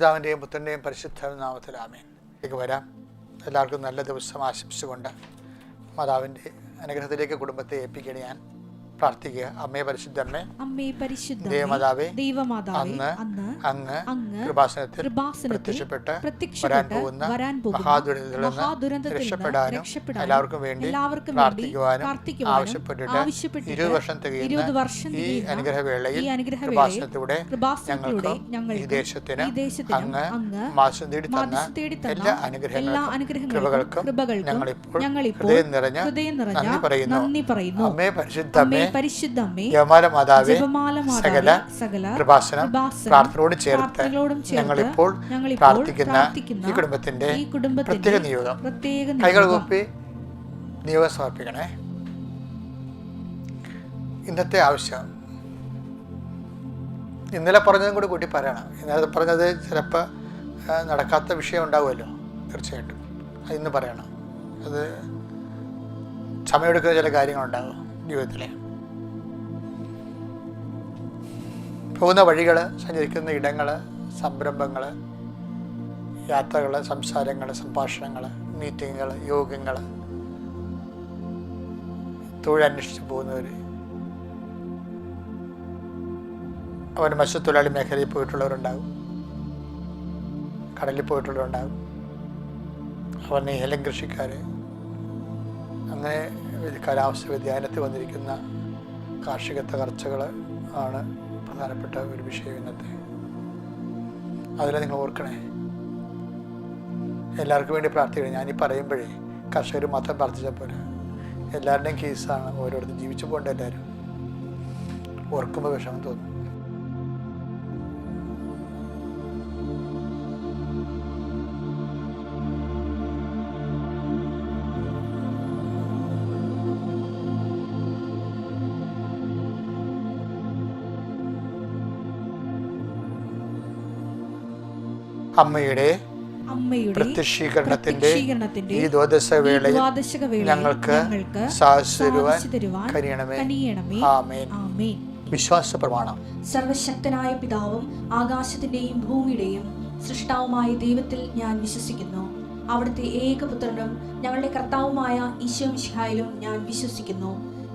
പിതാവിൻ്റെയും പുത്രൻ്റെയും പരിശുദ്ധ നാമത്തിൽ ആമേൻ. ഇതിലേക്ക് വരാം. എല്ലാവർക്കും നല്ല ദിവസം ആശംസിച്ചുകൊണ്ട് മാതാവിൻ്റെ അനുഗ്രഹത്തിലേക്ക് കുടുംബത്തെ ഏൽപ്പിക്കണേ ഞാൻ പ്രാർത്ഥിക്കുക. അമ്മേ പരിശുദ്ധമ്മേ, ദേവമാതാവേ, അന്ന് അങ്ങ് കൃപാസനത്തിൽ പ്രത്യക്ഷപ്പെട്ട് വരാൻ പോകുന്ന മഹാദുരന്തത്തിൽ രക്ഷപ്പെടാനും എല്ലാവർക്കും വേണ്ടി പ്രാർത്ഥിക്കുവാനും ആവശ്യപ്പെട്ടിട്ട് 20 വർഷം തികയുന്ന ഈ അനുഗ്രഹവേളയിൽ കൃപാസനത്തിലൂടെ ഞങ്ങൾക്കും ഈ ദേശത്തിന് അങ്ങ് മാസം തേടി തന്ന എല്ലാ അനുഗ്രഹങ്ങൾക്കും കൃപകൾക്കും ഞങ്ങളിപ്പോൾ ഹൃദയം നിറഞ്ഞ നന്ദി പറയുന്നു. അമ്മേ പരിശുദ്ധമ്മേ, ജപമാലമാതാവേ, സകല കൃപാസനം പ്രാർത്ഥനയോട് ചേർത്ത് ഞങ്ങളിപ്പോൾ പ്രാർത്ഥിക്കുന്ന ഈ കുടുംബത്തിന്റെ പ്രത്യേക നിയോഗം കൈകൾ കൂപ്പി നിയോഗം സമർപ്പിക്കണേ. ഇന്നത്തെ ആവശ്യം ഇന്നലെ പറഞ്ഞതും കൂടി കൂട്ടി പറയണം. ഇന്നലെ പറഞ്ഞത് ചിലപ്പോൾ നടക്കാത്ത വിഷയം ഉണ്ടാവുമല്ലോ, തീർച്ചയായിട്ടും അത് ഇന്ന് പറയണം. അത് സമയമെടുക്കുന്ന ചില കാര്യങ്ങളുണ്ടാകും ജീവിതത്തിലെ. പോകുന്ന വഴികൾ, സഞ്ചരിക്കുന്ന ഇടങ്ങൾ, സംരംഭങ്ങൾ, യാത്രകൾ, സംസാരങ്ങൾ, സംഭാഷണങ്ങൾ, മീറ്റിങ്ങുകൾ, യോഗങ്ങൾ, തൊഴിലന്വേഷിച്ച് പോകുന്നവർ, അവർ മത്സ്യത്തൊഴിലാളി മേഖലയിൽ പോയിട്ടുള്ളവരുണ്ടാകും, കടലിൽ പോയിട്ടുള്ളവരുണ്ടാകും, അവർ ഏലം കൃഷിക്കാർ, അങ്ങനെ കാലാവസ്ഥ വ്യതിയാനത്തിൽ വന്നിരിക്കുന്ന കാർഷിക തകർച്ചകൾ ആണ് പ്രധാനപ്പെട്ട ഒരു വിഷയം ഇന്നത്തെ. അതിൽ നിങ്ങൾ ഓർക്കണേ, എല്ലാവർക്കും വേണ്ടി പ്രാർത്ഥിക്കണം. ഞാനീ പറയുമ്പോഴേ കർഷകർ മാത്രം പ്രാർത്ഥിച്ചാൽ പോരാ, എല്ലാവരുടെയും കേസാണ്. ഓരോരുത്തർ ജീവിച്ചു പോകേണ്ട എല്ലാവരും. ഓർക്കുമ്പോൾ വിഷമം തോന്നും. അമ്മയുടെ പ്രത്യക്ഷീകരണത്തിന്റെ ഈ ദ്വാദശ വേളയിൽ ഞങ്ങൾക്ക് സാധിച്ചുതരുവാൻ കഴിയണമേ. ആമേൻ. വിശ്വാസ പ്രമാണം. സർവശക്തനായ പിതാവും ആകാശത്തിന്റെയും ഭൂമിയുടെയും സൃഷ്ടാവുമായ ദൈവത്തിൽ ഞാൻ വിശ്വസിക്കുന്നു. അവിടുത്തെ ഏകപുത്രനും ഞങ്ങളുടെ കർത്താവുമായ ഈശോ മിശിഹായിലും ഞാൻ വിശ്വസിക്കുന്നു.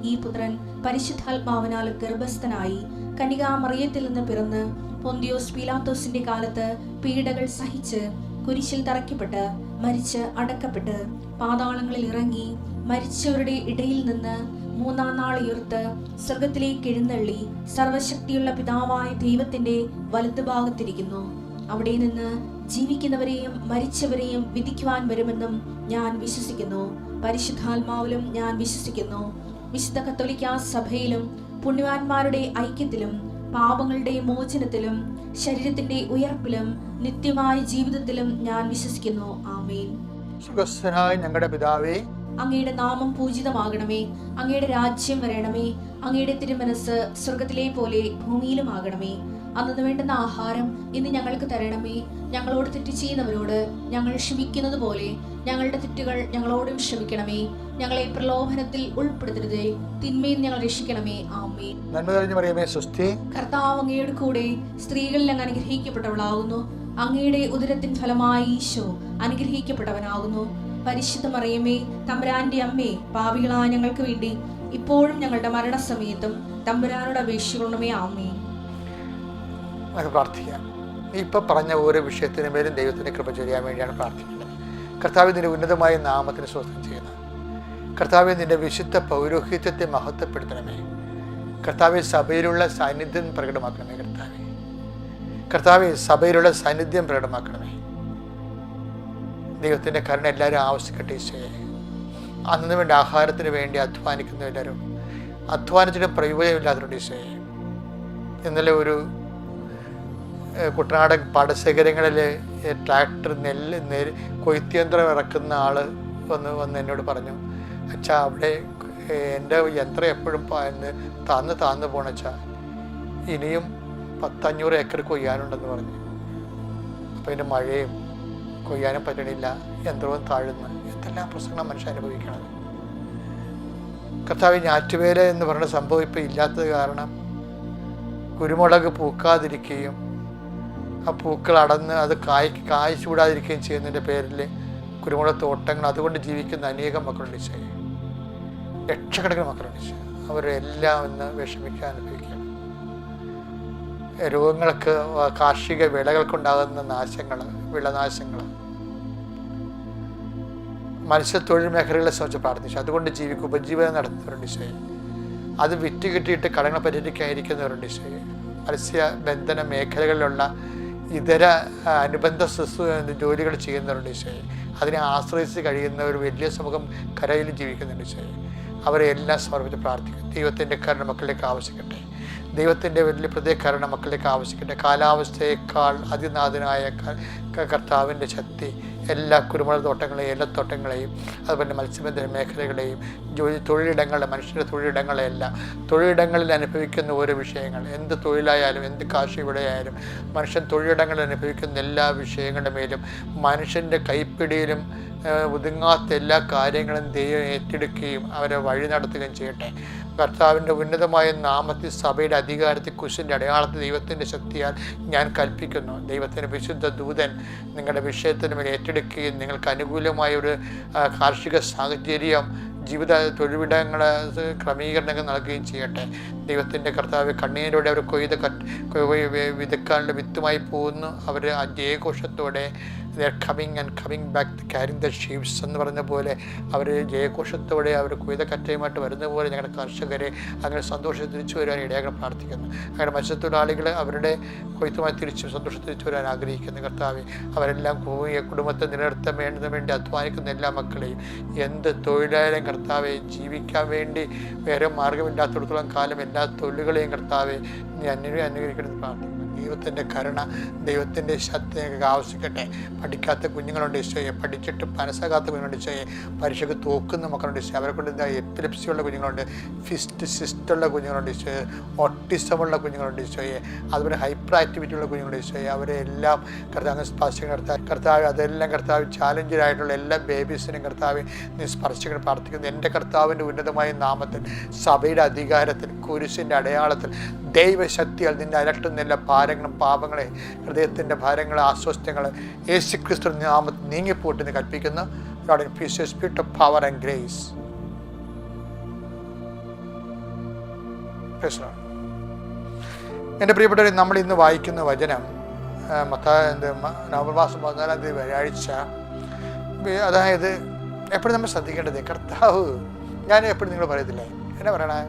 ഈ പുത്രൻ പരിശുദ്ധാത്മാവിനാൽ ഗർഭസ്ഥനായി കന്യകാമറിയത്തിൽ നിന്ന് പിറന്ന് പൊന്തിയോസ് പീലാത്തോസിന്റെ കാലത്ത് പീഡകൾ സഹിച്ച് കുരിശിൽ തറയ്ക്കപ്പെട്ട് മരിച്ച് അടക്കപ്പെട്ട് പാതാളങ്ങളിൽ ഇറങ്ങി മരിച്ചവരുടെ ഇടയിൽ നിന്ന് 3-ാം നാൾ ഉയർത്ത് സ്വർഗത്തിലേക്ക് എഴുന്നള്ളി സർവശക്തിയുള്ള പിതാവായ ദൈവത്തിന്റെ വലതുഭാഗത്തിരിക്കുന്നു. അവിടെ നിന്ന് ജീവിക്കുന്നവരെയും മരിച്ചവരെയും വിധിക്കുവാൻ വരുമെന്നും ഞാൻ വിശ്വസിക്കുന്നു. പരിശുദ്ധാത്മാവിലും ഞാൻ വിശ്വസിക്കുന്നു. വിശുദ്ധ കത്തോലിക്കാ സഭയിലും പുണ്യവാന്മാരുടെ ഐക്യത്തിലും പാപങ്ങളുടെ മോചനത്തിലും ശരീരത്തിന്റെ ഉയർപ്പിലും നിത്യമായ ജീവിതത്തിലും ഞാൻ വിശ്വസിക്കുന്നു. ആമേൻ. സ്വർഗ്ഗസ്ഥനായ ഞങ്ങളുടെ പിതാവേ, അങ്ങയുടെ നാമം പൂജിതമാകണമേ. അങ്ങയുടെ രാജ്യം വരണമേ. അങ്ങയുടെ തിരുമനസ് സ്വർഗത്തിലെ പോലെ ഭൂമിയിലും ആകണമേ. അന്നു വേണ്ടുന്ന ആഹാരം ഇന്ന് ഞങ്ങൾക്ക് തരണമേ. ഞങ്ങളോട് തെറ്റ് ചെയ്യുന്നവരോട് ഞങ്ങൾ ക്ഷമിക്കുന്നത് പോലെ ഞങ്ങളുടെ തെറ്റുകൾ ഞങ്ങളോടും ക്ഷമിക്കണമേ. ഞങ്ങളെ പ്രലോഭനത്തിൽ ഉൾപ്പെടുത്തരുതേ, തിന്മയിൽ ഞങ്ങൾ രക്ഷിക്കണമേ. ആമേൻ. നന്മ നിറഞ്ഞ മറിയമേ, സ്വസ്തി. കർത്താവ് അങ്ങയുടെ കൂടെ സ്ത്രീകളിൽ അങ്ങ് അനുഗ്രഹിക്കപ്പെട്ടവളാകുന്നു. അങ്ങയുടെ ഉദരത്തിൻ ഫലമായി ഈശോ അനുഗ്രഹിക്കപ്പെട്ടവനാകുന്നു. പരിശുദ്ധ മറിയമേ, തമ്പുരാന്റെ അമ്മേ, പാപികളായ ഞങ്ങൾക്ക് വേണ്ടി ഇപ്പോഴും ഞങ്ങളുടെ മരണസമയത്തും തമ്പുരാനോട് അപേക്ഷിക്കണമേ. ആമേൻ. നമുക്ക് പ്രാർത്ഥിക്കാം. ഇപ്പം പറഞ്ഞ ഓരോ വിഷയത്തിനു മേലും ദൈവത്തിൻ്റെ കൃപ ചൊരിയാൻ വേണ്ടിയാണ് പ്രാർത്ഥിക്കുന്നത്. കർത്താവേ, നിന്റെ ഉന്നതമായ നാമത്തിന് സ്വസ്ഥം ചെയ്യുന്നു. കർത്താവേ, നിന്റെ വിശുദ്ധ പൗരോഹിത്യത്തെ മഹത്വപ്പെടുത്തണമേ. കർത്താവേ, സഭയിലുള്ള സാന്നിധ്യം പ്രകടമാക്കണമേ. കർത്താവേ, സഭയിലുള്ള സാന്നിധ്യം പ്രകടമാക്കണമേ. ദൈവത്തിൻ്റെ കരുണ എല്ലാവരും ആവശ്യപ്പെട്ട ഈശോയെ. അന്നു വേണ്ട ആഹാരത്തിന് വേണ്ടി അധ്വാനിക്കുന്ന എല്ലാവരും അധ്വാനത്തിന് പ്രയോജനമില്ലാത്തവരുടെ ഈശോയെ. ഇന്നലെ ഒരു കുട്ടനാടൻ പാടശേഖരങ്ങളിൽ ട്രാക്ടർ കൊയ്ത്തിയന്ത്രം ഇറക്കുന്ന ആൾ വന്ന് എന്നോട് പറഞ്ഞു, അച്ഛാ അവിടെ എൻ്റെ യന്ത്രം എപ്പോഴും താന്ന് പോണച്ചാ, ഇനിയും 500 ഏക്കർ കൊയ്യാനുണ്ടെന്ന് പറഞ്ഞു. അപ്പോൾ ഇതിൻ്റെ മഴയും കൊയ്യാനും പറ്റണില്ല, യന്ത്രവും താഴുന്നു. എന്തെല്ലാം പ്രശ്നങ്ങളാണ് മനുഷ്യൻ അനുഭവിക്കണത്. കർത്താവ്, ഞാറ്റുവേല എന്ന് പറയുന്ന സംഭവം ഇപ്പോൾ ഇല്ലാത്തത് കാരണം കുരുമുളക് പൂക്കാതിരിക്കുകയും ആ പൂക്കൾ അടന്ന് അത് കായ്ച്ചു വിടാതിരിക്കുകയും ചെയ്യുന്നതിൻ്റെ പേരിൽ കുരുമുളക് തോട്ടങ്ങൾ അതുകൊണ്ട് ജീവിക്കുന്ന അനേകം മക്കളുണ്ട് ഈശോയെ. ലക്ഷക്കണക്കിന് മക്കളുണ്ട് ഈശോയെ. അവരെല്ലാം ഇന്ന് വിഷമിക്കാൻ അനുഭവിക്കുകയാണ്. രോഗങ്ങൾക്ക്, കാർഷിക വിളകൾക്കുണ്ടാകുന്ന നാശങ്ങൾ, വിളനാശങ്ങൾ, മത്സ്യത്തൊഴിൽ മേഖലകളെ സംബന്ധിച്ച് പ്രാർത്ഥിച്ചു. അതുകൊണ്ട് ഉപജീവനം നടത്തുന്നവരുണ്ട് ഈശോയെ. അത് വിറ്റ് കിട്ടിയിട്ട് കടങ്ങൾ പരിഹരിക്കാതിരിക്കുന്നവരുണ്ട് ഈശോയെ. മത്സ്യബന്ധന മേഖലകളിലുള്ള ഇതര അനുബന്ധ ജോലികൾ ചെയ്യുന്നവരുണ്ട് ഈശോയെ. അതിനെ ആശ്രയിച്ച് കഴിയുന്ന ഒരു വലിയ സമൂഹം കരയിൽ ജീവിക്കുന്നുണ്ട് ഈശോയെ. അവരെ എല്ലാം സമർപ്പിച്ച് പ്രാർത്ഥിക്കും. ദൈവത്തിൻ്റെ കരുണ മക്കളിലേക്ക് ആവശ്യിക്കട്ടെ. ദൈവത്തിൻ്റെ വലിയ പ്രത്യേക മക്കളിലേക്ക് ആവശ്യിക്കട്ടെ. കാലാവസ്ഥയേക്കാൾ അതിനാഥനായ കർത്താവിൻ്റെ ശക്തി എല്ലാ കുരുമുളക് തോട്ടങ്ങളെയും, ഏലത്തോട്ടങ്ങളെയും, അതുപോലെ മത്സ്യബന്ധന മേഖലകളെയും, തൊഴിലിടങ്ങളുടെ, മനുഷ്യരുടെ തൊഴിലിടങ്ങളെയെല്ലാം, തൊഴിലിടങ്ങളിൽ അനുഭവിക്കുന്ന ഓരോ വിഷയങ്ങൾ, എന്ത് തൊഴിലായാലും എന്ത് കാർഷിക വിളയായാലും മനുഷ്യൻ തൊഴിലിടങ്ങളിൽ അനുഭവിക്കുന്ന എല്ലാ വിഷയങ്ങളുടെ മേലും മനുഷ്യൻ്റെ കൈപ്പിടിയിലും ഒതുങ്ങാത്ത എല്ലാ കാര്യങ്ങളും ദൈവം ഏറ്റെടുക്കുകയും അവരെ വഴി നടത്തുകയും ചെയ്യട്ടെ. കർത്താവിൻ്റെ ഉന്നതമായ നാമത്തിൽ, സഭയുടെ അധികാരത്തിൽ, കുരിശിൻ്റെ അടയാളത്തിൽ, ദൈവത്തിൻ്റെ ശക്തിയാൽ ഞാൻ കൽപ്പിക്കുന്നു. ദൈവത്തിൻ്റെ വിശുദ്ധ ദൂതൻ നിങ്ങളുടെ വിഷയത്തിന് മേൽ ഏറ്റെടുക്കുകയും നിങ്ങൾക്ക് അനുകൂലമായ ഒരു കാർഷിക സാഹചര്യം, ജീവിത തൊഴിലിടങ്ങൾ ക്രമീകരണങ്ങൾ നൽകുകയും ചെയ്യട്ടെ. ദൈവത്തിൻ്റെ കർത്താവ് കണ്ണീരോടെ അവർ വിതക്കാനുള്ള വിത്തുമായി പോകുന്നു. അവർ ആ ജയഘോഷത്തോടെ coming back carrying the sheeps എന്ന് പറഞ്ഞ പോലെ അവർ ജയഘോഷത്തോടെ അവർ കുയ്തക്കറ്റയുമായിട്ട് വരുന്ന പോലെ ഞങ്ങളുടെ കർഷകരെ അങ്ങനെ സന്തോഷം തിരിച്ചു വരാൻ ഇടയാക്കാൻ പ്രാർത്ഥിക്കുന്നു. അങ്ങനെ മത്സ്യത്തൊഴിലാളികൾ അവരുടെ കൊയ്ത്തുമായി സന്തോഷം തിരിച്ചു വരാൻ ആഗ്രഹിക്കുന്നു. കർത്താവെ, അവരെല്ലാം കുടുംബത്തെ നിലനിർത്താൻ വേണ്ടി അധ്വാനിക്കുന്ന എല്ലാ മക്കളെയും, എന്ത് തൊഴിലായാലും കർത്താവെ, ജീവിക്കാൻ വേണ്ടി വേറെ മാർഗമില്ലാത്തിടത്തോളം കാലം എല്ലാ തൊഴിലുകളെയും കർത്താവെ നീ അനുകരിക്കണമെന്ന് പ്രാർത്ഥിക്കുന്നു. ദൈവത്തിൻ്റെ കരുണ, ദൈവത്തിൻ്റെ ശക്തി ഞങ്ങൾക്ക് ആവശ്യിക്കട്ടെ. പഠിക്കാത്ത കുഞ്ഞുങ്ങളുണ്ട് ഈശോയെ, പഠിച്ചിട്ട് മനസ്സാകാത്ത കുഞ്ഞുങ്ങളുണ്ട് ഈശോയെ, പരീക്ഷയ്ക്ക് തോക്കുന്ന മക്കളുണ്ട് ഈശോയെ, അവരെ കൊണ്ട് എപ്പിലെപ്സിയുള്ള കുഞ്ഞുങ്ങളുണ്ട്, സിസ്റ്റുള്ള കുഞ്ഞുങ്ങളുണ്ട് ഈശോയെ, ഓട്ടിസമുള്ള കുഞ്ഞുങ്ങളുണ്ട് ഈശോയെ, അതുപോലെ ഹൈപ്പർ ആക്ടിവിറ്റി ഉള്ള കുഞ്ഞുങ്ങളുണ്ട് ഈശോയെ. അവരെ എല്ലാം കർത്താവ് സ്പർശിക്കണം. കർത്താവ് അതെല്ലാം കർത്താവ് ചാലഞ്ചറായിട്ടുള്ള എല്ലാ ബേബീസിനും കർത്താവ് നീ സ്പർശിക്കണം പ്രാർത്ഥിക്കുന്നു. എൻ്റെ കർത്താവിൻ്റെ ഉന്നതമായ നാമത്തിൽ, സഭയുടെ അധികാരത്തിൽ, കുരിശിൻ്റെ അടയാളത്തിൽ, ദൈവശക്തിയാൽ നിന്നെ അലട്ടുന്ന എല്ലാ ഭാരങ്ങളും, പാപങ്ങളെ, ഹൃദയത്തിൻ്റെ ഭാരങ്ങൾ, അസ്വസ്ഥങ്ങൾ യേശുക്രിസ്തു നാമത്തിൽ നീങ്ങിപ്പോട്ടെന്ന് കൽപ്പിക്കുന്നു. Lord, increase your spirit of power and grace. എൻ്റെ പ്രിയപ്പെട്ടവരെ, നമ്മൾ ഇന്ന് വായിക്കുന്ന വചനം നവംബർ മാസം 14-ാം തീയതി വ്യാഴാഴ്ച. അതായത് എപ്പോഴും നമ്മൾ ശ്രദ്ധിക്കേണ്ടത്, കർത്താവ്, ഞാൻ എപ്പോഴും നിങ്ങൾ പറയത്തില്ലേ, എന്നാ പറയണേ,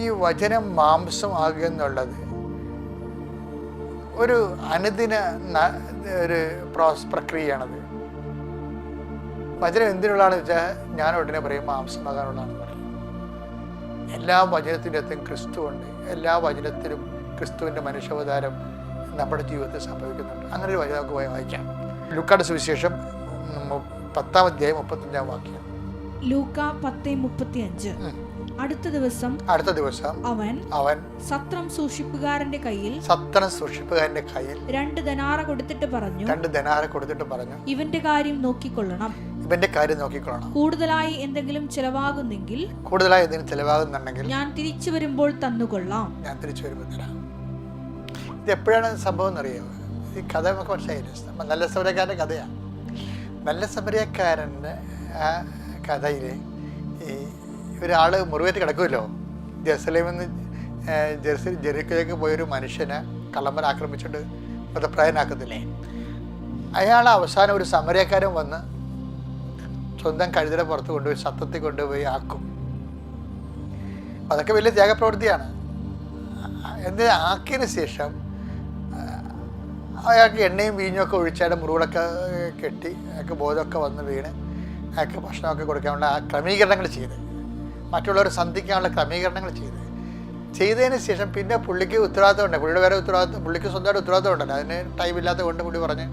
ഈ വചനം മാംസമാകുക എന്നുള്ളത് ഒരു അനുദിന ഒരു പ്രക്രിയയാണത്. വചനം എന്തിനുള്ളതാണെന്ന് വെച്ചാൽ ഞാൻ ഉടനെ പറയും മാംസമാകാനുള്ളതാണെന്ന് പറയും. എല്ലാ വചനത്തിൻ്റെ അകത്തും ക്രിസ്തുവുണ്ട്. എല്ലാ വചനത്തിലും ക്രിസ്തുവിൻ്റെ മനുഷ്യാവതാരം നമ്മുടെ ജീവിതത്തിൽ സംഭവിക്കുന്നുണ്ട്. അങ്ങനെ ഒരു വചനം നമുക്ക് വായിക്കാം. ലൂക്കായുടെ സുവിശേഷം 10-ാം അധ്യായം 35-ാം വാക്യം. ലൂക്ക 10:35. അടുത്ത ദിവസം അവൻ സത്രം സൂക്ഷിപ്പുകാരന്റെ കയ്യിൽ 2 ദനാറ കൊടുത്തിട്ട് പറഞ്ഞു, ഇവന്റെ കാര്യം നോക്കിക്കൊള്ളണം. കൂടുതലായി എന്തെങ്കിലും ചെലവാകുന്നെങ്കിൽ ഞാൻ തിരിച്ചു വരുമ്പോൾ തന്നുകൊള്ളാം. ഇത് എപ്പോഴാണ് സംഭവം എന്നറിയാമോ? ഈ കഥ നമുക്ക് മനസ്സിലായില്ല. നല്ല സമരക്കാരൻ്റെ കഥയാണ്. നല്ല സമരക്കാരൻ്റെ ആ കഥയിൽ ഈ ഒരാൾ മുറിവേറ്റ് കിടക്കുമല്ലോ. ജെറുസലേമിൽ നിന്ന് ജെറിക്കോയിലേക്ക് പോയൊരു മനുഷ്യനെ കള്ളന്മാർ ആക്രമിച്ചിട്ട് മതപ്രായനാക്കത്തില്ലേ? അയാൾ അവസാനം ഒരു സമരക്കാരൻ വന്ന് സ്വന്തം കഴുതയുടെ പുറത്ത് കൊണ്ടുപോയി സത്രത്തിൽ കൊണ്ടുപോയി ആക്കും. അതൊക്കെ വലിയ ത്യാഗപ്രവൃത്തിയാണ്. എന്നിട്ട് ആക്കിയതിന് ശേഷം അയാൾക്ക് എണ്ണയും വീഞ്ഞൊക്കെ ഒഴിച്ചയാളുടെ മുറിവുകളൊക്കെ കെട്ടി അയാൾക്ക് ബോധമൊക്കെ വന്ന് വീണ് അയാൾക്ക് ഭക്ഷണമൊക്കെ കൊടുക്കാനുള്ള ആ ക്രമീകരണങ്ങൾ ചെയ്ത്, മറ്റുള്ളവർ സന്ധിക്കാനുള്ള ക്രമീകരണങ്ങൾ ചെയ്തതിന് ശേഷം പിന്നെ പുള്ളിക്ക് ഉത്തരവാദിത്തമുണ്ട്. പുള്ളിക്ക് സ്വന്തമായിട്ട് ഉത്തരവാദിത്തം ഉണ്ടല്ലോ. അതിന് ടൈമില്ലാത്ത കൊണ്ട് പുള്ളി പറഞ്ഞ്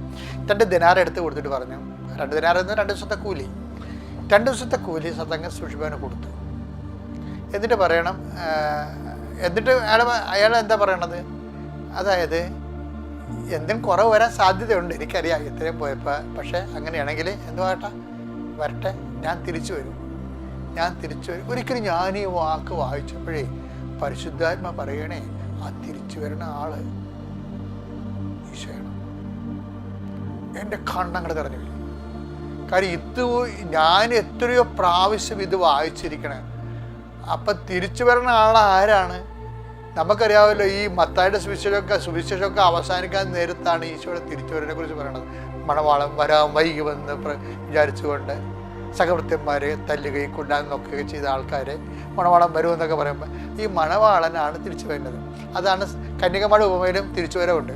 2 ദിനാർ എടുത്ത് കൊടുത്തിട്ട് പറഞ്ഞു, 2 ദിനാർ എന്ന് 2 ദിവസത്തെ കൂലി, 2 ദിവസത്തെ കൂലി സതങ്ങ സൂക്ഷിപ്പാന് കൊടുത്തു. എന്നിട്ട് പറയണം, എന്നിട്ട് അയാൾ എന്താ പറയണത്, അതായത് എന്തും കുറവ് വരാൻ സാധ്യതയുണ്ട്, എനിക്കറിയാം ഇത്രയും പോയപ്പോൾ, പക്ഷേ അങ്ങനെയാണെങ്കിൽ എന്തുവാട്ടെ വരട്ടെ, ഞാൻ തിരിച്ചു വരും. ഒരിക്കലും ഞാൻ ഈ വാക്ക് വായിച്ചപ്പോഴേ പരിശുദ്ധാത്മ പറയണേ, ആ തിരിച്ചു വരുന്ന ആള് ഈശോയാണ്. എൻ്റെ കണ്ണങ്ങട് തെരഞ്ഞു വരും. കാര്യം ഇത് ഞാൻ എത്രയോ പ്രാവശ്യം ഇത് വായിച്ചിരിക്കണേ. അപ്പം തിരിച്ചു വരുന്ന ആളാരാണ്? നമുക്കറിയാമല്ലോ, ഈ മത്തായിയുടെ സുവിശേഷമൊക്കെ അവസാനിക്കാൻ നേരത്താണ് ഈശോയുടെ തിരിച്ചുവരവിനെ കുറിച്ച് പറയണത്. മണവാളൻ വരാൻ വൈകി വന്ന് വിചാരിച്ചുകൊണ്ട് സഹവൃത്യന്മാരെ തല്ലുകയും കൊല്ലാനും നോക്കുകയും ചെയ്ത ആൾക്കാരെ മണവാളൻ വരുമെന്നൊക്കെ പറയുമ്പോൾ ഈ മണവാളനാണ് തിരിച്ചു വരുന്നത്. അതാണ് കന്യകമാരുടെ ഉപമയിലും തിരിച്ചുവരവുണ്ട്.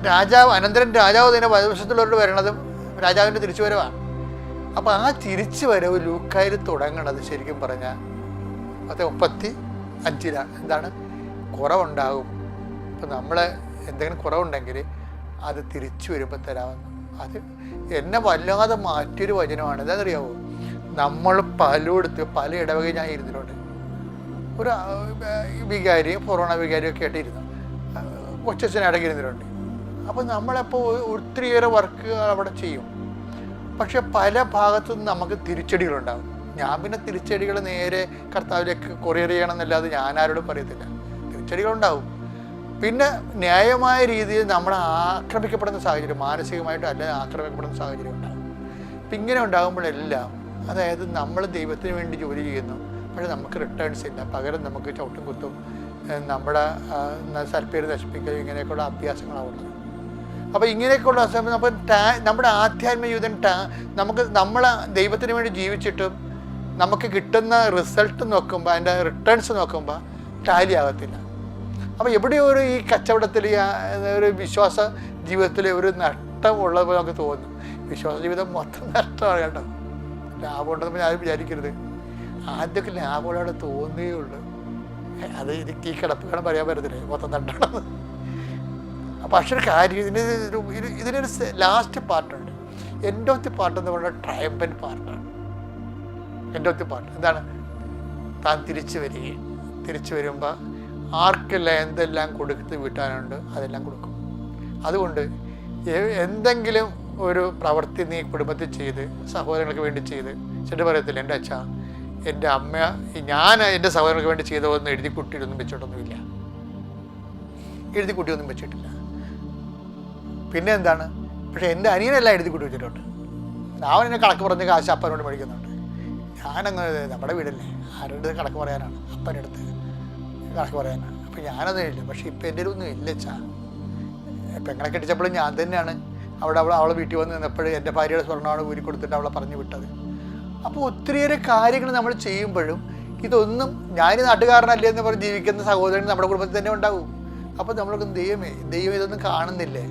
രാജാവ് അനന്തരം രാജാവ് തന്നെ വലതുവശത്തുള്ളവരോട് വരണതും രാജാവിൻ്റെ തിരിച്ചുവരവാണ്. അപ്പോൾ ആ തിരിച്ചുവരവ് ലൂക്കായിൽ തുടങ്ങണത് ശരിക്കും പറഞ്ഞാൽ 35 എന്താണ്? കുറവുണ്ടാകും. ഇപ്പം നമ്മൾ എന്തെങ്കിലും കുറവുണ്ടെങ്കിൽ അത് തിരിച്ചു വരുമ്പോൾ തരാമെന്ന്. അത് എന്നെ വല്ലാതെ മാറ്റിയൊരു വചനമാണ്. എന്താണെന്നറിയാമോ? നമ്മൾ പലയിടത്ത് പല ഇടവകയിൽ ഞാൻ ഇരുന്നിട്ടുണ്ട്. ഒരു വികാരിയും കൊറോണ വികാരിയൊക്കെ ആയിട്ടിരുന്നു, കൊച്ചച്ഛൻ ഇടയ്ക്ക് ഇരുന്നിട്ടുണ്ട്. അപ്പോൾ നമ്മളപ്പോൾ ഒത്തിരിയേറെ വർക്ക് അവിടെ ചെയ്യും. പക്ഷെ പല ഭാഗത്തു നിന്ന് നമുക്ക് തിരിച്ചടികളുണ്ടാകും. ഞാൻ പിന്നെ തിരിച്ചടികൾ നേരെ കർത്താവിലേക്ക് കൊറിയർ ചെയ്യണമെന്നല്ലാതെ ഞാൻ ആരോടും പറയത്തില്ല. തിരിച്ചടികളുണ്ടാവും. പിന്നെ ന്യായമായ രീതിയിൽ നമ്മൾ ആക്രമിക്കപ്പെടുന്ന സാഹചര്യം, മാനസികമായിട്ട് അല്ല ആക്രമിക്കപ്പെടുന്ന സാഹചര്യം ഉണ്ടാകും. അപ്പം ഇങ്ങനെ ഉണ്ടാകുമ്പോഴെല്ലാം, അതായത് നമ്മൾ ദൈവത്തിന് വേണ്ടി ജോലി ചെയ്യുന്നു, പക്ഷേ നമുക്ക് റിട്ടേൺസ് ഇല്ല. പകരം നമുക്ക് ചവിട്ടും കുത്തും, നമ്മുടെ സൽപ്പേര് നശിപ്പിക്കുക, ഇങ്ങനെയൊക്കെയുള്ള അഭ്യാസങ്ങളാവുള്ളത്. അപ്പോൾ ഇങ്ങനെയൊക്കെയുള്ള സമയം നമ്മുടെ ആധ്യാത്മിക ജീവിതം നമ്മൾ ദൈവത്തിന് വേണ്ടി ജീവിച്ചിട്ടും നമുക്ക് കിട്ടുന്ന റിസൾട്ട് നോക്കുമ്പോൾ, അതിൻ്റെ റിട്ടേൺസ് നോക്കുമ്പോൾ ടാലി ആകത്തില്ല. അപ്പോൾ എവിടെയോ ഒരു ഈ കച്ചവടത്തിൽ ഒരു വിശ്വാസ ജീവിതത്തിൽ ഒരു നഷ്ടം ഉള്ളത് നമുക്ക് തോന്നും. വിശ്വാസ ജീവിതം മൊത്തം നഷ്ടമാണ് കേട്ടോ. ലാഭമുണ്ടെന്ന് ഞാൻ വിചാരിക്കരുത്. ആദ്യമൊക്കെ ലാഭമുള്ളവിടെ തോന്നുകയുള്ളൂ. അത് എനിക്ക് ഈ കിടപ്പുകാലം പറയാൻ പറ്റത്തില്ലേ മൊത്തം നഷ്ടമാണെന്ന്. പക്ഷേ ഒരു കാര്യം, ഇതിനൊരു ലാസ്റ്റ് പാർട്ടുണ്ട്. എൻഡ് ഓഫ് ദി പാർട്ട് എന്ന് പറയുന്നത് ട്രയംഫന്റ് പാർട്ടാണ്. എൻഡ് ഓഫ് ദി പാർട്ട് എന്താണ്? താൻ തിരിച്ചു വരികയും തിരിച്ചു വരുമ്പോൾ ആർക്കെല്ലാം എന്തെല്ലാം കൊടുത്ത് വീട്ടാനുണ്ട് അതെല്ലാം കൊടുക്കും. അതുകൊണ്ട് എന്തെങ്കിലും ഒരു പ്രവൃത്തി നീ കുടുംബത്തിൽ ചെയ്ത് സഹോദരങ്ങൾക്ക് വേണ്ടി ചെയ്ത് ചെട്ട് പറയത്തില്ല, എൻ്റെ അച്ഛാ എൻ്റെ അമ്മ ഞാൻ എൻ്റെ സഹോദരങ്ങൾക്ക് വേണ്ടി ചെയ്തതൊന്നും എഴുതി കുട്ടിയൊന്നും വെച്ചിട്ടൊന്നുമില്ല, എഴുതി കുട്ടിയൊന്നും വെച്ചിട്ടില്ല. പിന്നെ എന്താണ്? പക്ഷെ എൻ്റെ അനിയനെല്ലാം എഴുതി കൂട്ടി വെച്ചിട്ടുണ്ട്. അവൻ എന്നെ കണക്ക് പറഞ്ഞ കാശ് അപ്പനോട് മേടിക്കുന്നുണ്ട്. ഞാനങ്ങനെ നമ്മുടെ വീടല്ലേ, ആരുടെ കണക്ക് പറയാനാണ്? അപ്പൻ്റെ അടുത്ത് കണക്ക് പറയാനാണ്. അപ്പം ഞാനൊന്നും ഇല്ല. പക്ഷെ ഇപ്പം എൻ്റെ ഒന്നും ഇല്ല ചാ. പെങ്ങളെ കെട്ടിച്ചപ്പോഴും ഞാൻ തന്നെയാണ് അവളെ വീട്ടിൽ വന്ന് നിന്നപ്പോഴും എൻ്റെ ഭാര്യയുടെ സ്വർണ്ണമാണ് ഊരി കൊടുത്തിട്ട് അവളെ പറഞ്ഞു വിട്ടത്. അപ്പോൾ ഒത്തിരിയേറെ കാര്യങ്ങൾ നമ്മൾ ചെയ്യുമ്പോഴും ഇതൊന്നും ഞാൻ നാട്ടുകാരനല്ലേ എന്ന് പറഞ്ഞ് ജീവിക്കുന്ന സഹോദരൻ നമ്മുടെ കുടുംബത്തിൽ തന്നെ ഉണ്ടാവും. അപ്പോൾ നമ്മൾക്ക് ദൈവം ഇതൊന്നും കാണുന്നില്ലേ?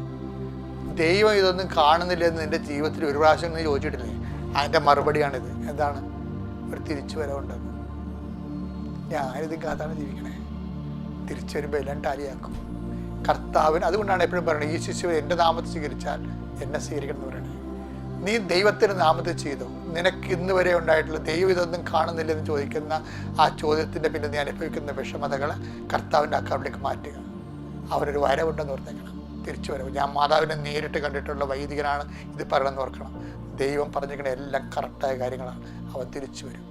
ദൈവം ഇതൊന്നും കാണുന്നില്ല എന്ന് എൻ്റെ ജീവിതത്തിൽ ഒരു പ്രാവശ്യം നീ ചോദിച്ചിട്ടില്ലേ? അതിൻ്റെ മറുപടിയാണിത്. എന്താണ്? ഒരു തിരിച്ചു വരവുണ്ടെന്ന്. ഞാനിത് കാത്താണ് ജീവിക്കണേ. തിരിച്ചു വരുമ്പോൾ എല്ലാം ടാലിയാക്കും കർത്താവിന്. അതുകൊണ്ടാണ് എപ്പോഴും പറയുന്നത്, ഈ ശിശു എൻ്റെ നാമത്തിൽ സ്വീകരിച്ചാൽ എന്നെ സ്വീകരിക്കണം എന്ന് പറയണേ. നീ ദൈവത്തിൻ്റെ നാമത്തിൽ ചെയ്തു, നിനക്ക് ഇന്ന് വരെ ഉണ്ടായിട്ടുള്ള ദൈവം ഇതൊന്നും കാണുന്നില്ലെന്ന് ചോദിക്കുന്ന ആ ചോദ്യത്തിൻ്റെ പിന്നെ നീ അനുഭവിക്കുന്ന വിഷമതകൾ കർത്താവിൻ്റെ അക്കൗണ്ടിലേക്ക് മാറ്റുക. അവരൊരു വരവുണ്ടെന്ന് ഓർത്തേക്കണം. തിരിച്ചു വരവ്. ഞാൻ മാതാവിനെ നേരിട്ട് കണ്ടിട്ടുള്ള വൈദികനാണ് ഇത് പറയണമെന്ന് ഓർക്കണം. ദൈവം പറഞ്ഞിരിക്കുന്ന എല്ലാം കറക്റ്റായ കാര്യങ്ങളാണ്. അവൻ തിരിച്ചു വരും.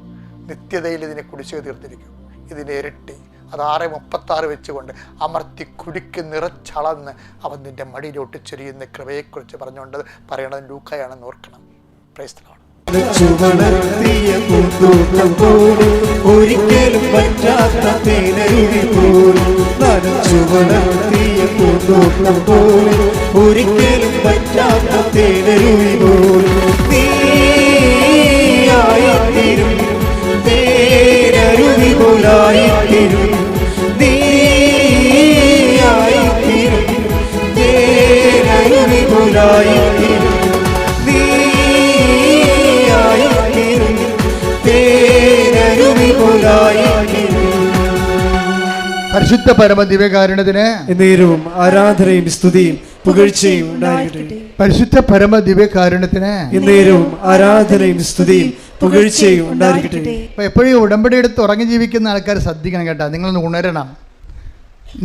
നിത്യതയിൽ ഇതിനെ കുടിശ്ശിക തീർത്തിരിക്കും. ഇതിൻ്റെ ഇരട്ടി, അത് 6:36 വെച്ചുകൊണ്ട് അമർത്തി കുടിക്ക് നിറച്ചളന്ന് അവൻ നിൻ്റെ മടിയിലോട്ട് ചെറിയുന്ന കൃപയെക്കുറിച്ച് പറഞ്ഞുകൊണ്ട് പറയണത് ലൂക്കായാണെന്ന് ഓർക്കണം. Praise the Lord. ഒരിക്കലും പറ്റാത്ത തേനരുവി പോലും ഒരിക്കലും പറ്റാത്ത തേനരുവി പോലും നീയായിത്തീരും, തേനരുവി പോലായിത്തീരും, നീയായിത്തീരും, തേനരുവി പോലായിത്തീരും, പരിശുദ്ധ പരമ ദിവ്യകാരുണ്യത്തിന് എന്നേരവും ആരാധനയും സ്തുതിയും പുകഴ്ചയും ഉണ്ടായിരിക്കട്ടെ. പരിശുദ്ധ പരമ ദിവ്യകാരുണ്യത്തിന് എന്നേരവും ആരാധനയും സ്തുതിയും പുകഴ്ചയും ഉണ്ടായിരിക്കട്ടെ. അപ്പോൾ എപ്പോഴും ഉടമ്പടി എടുത്ത് ഉറങ്ങി ജീവിക്കുന്ന ആൾക്കാർ ശ്രദ്ധിക്കണം കേട്ടോ. നിങ്ങളൊന്ന് ഉണരണം.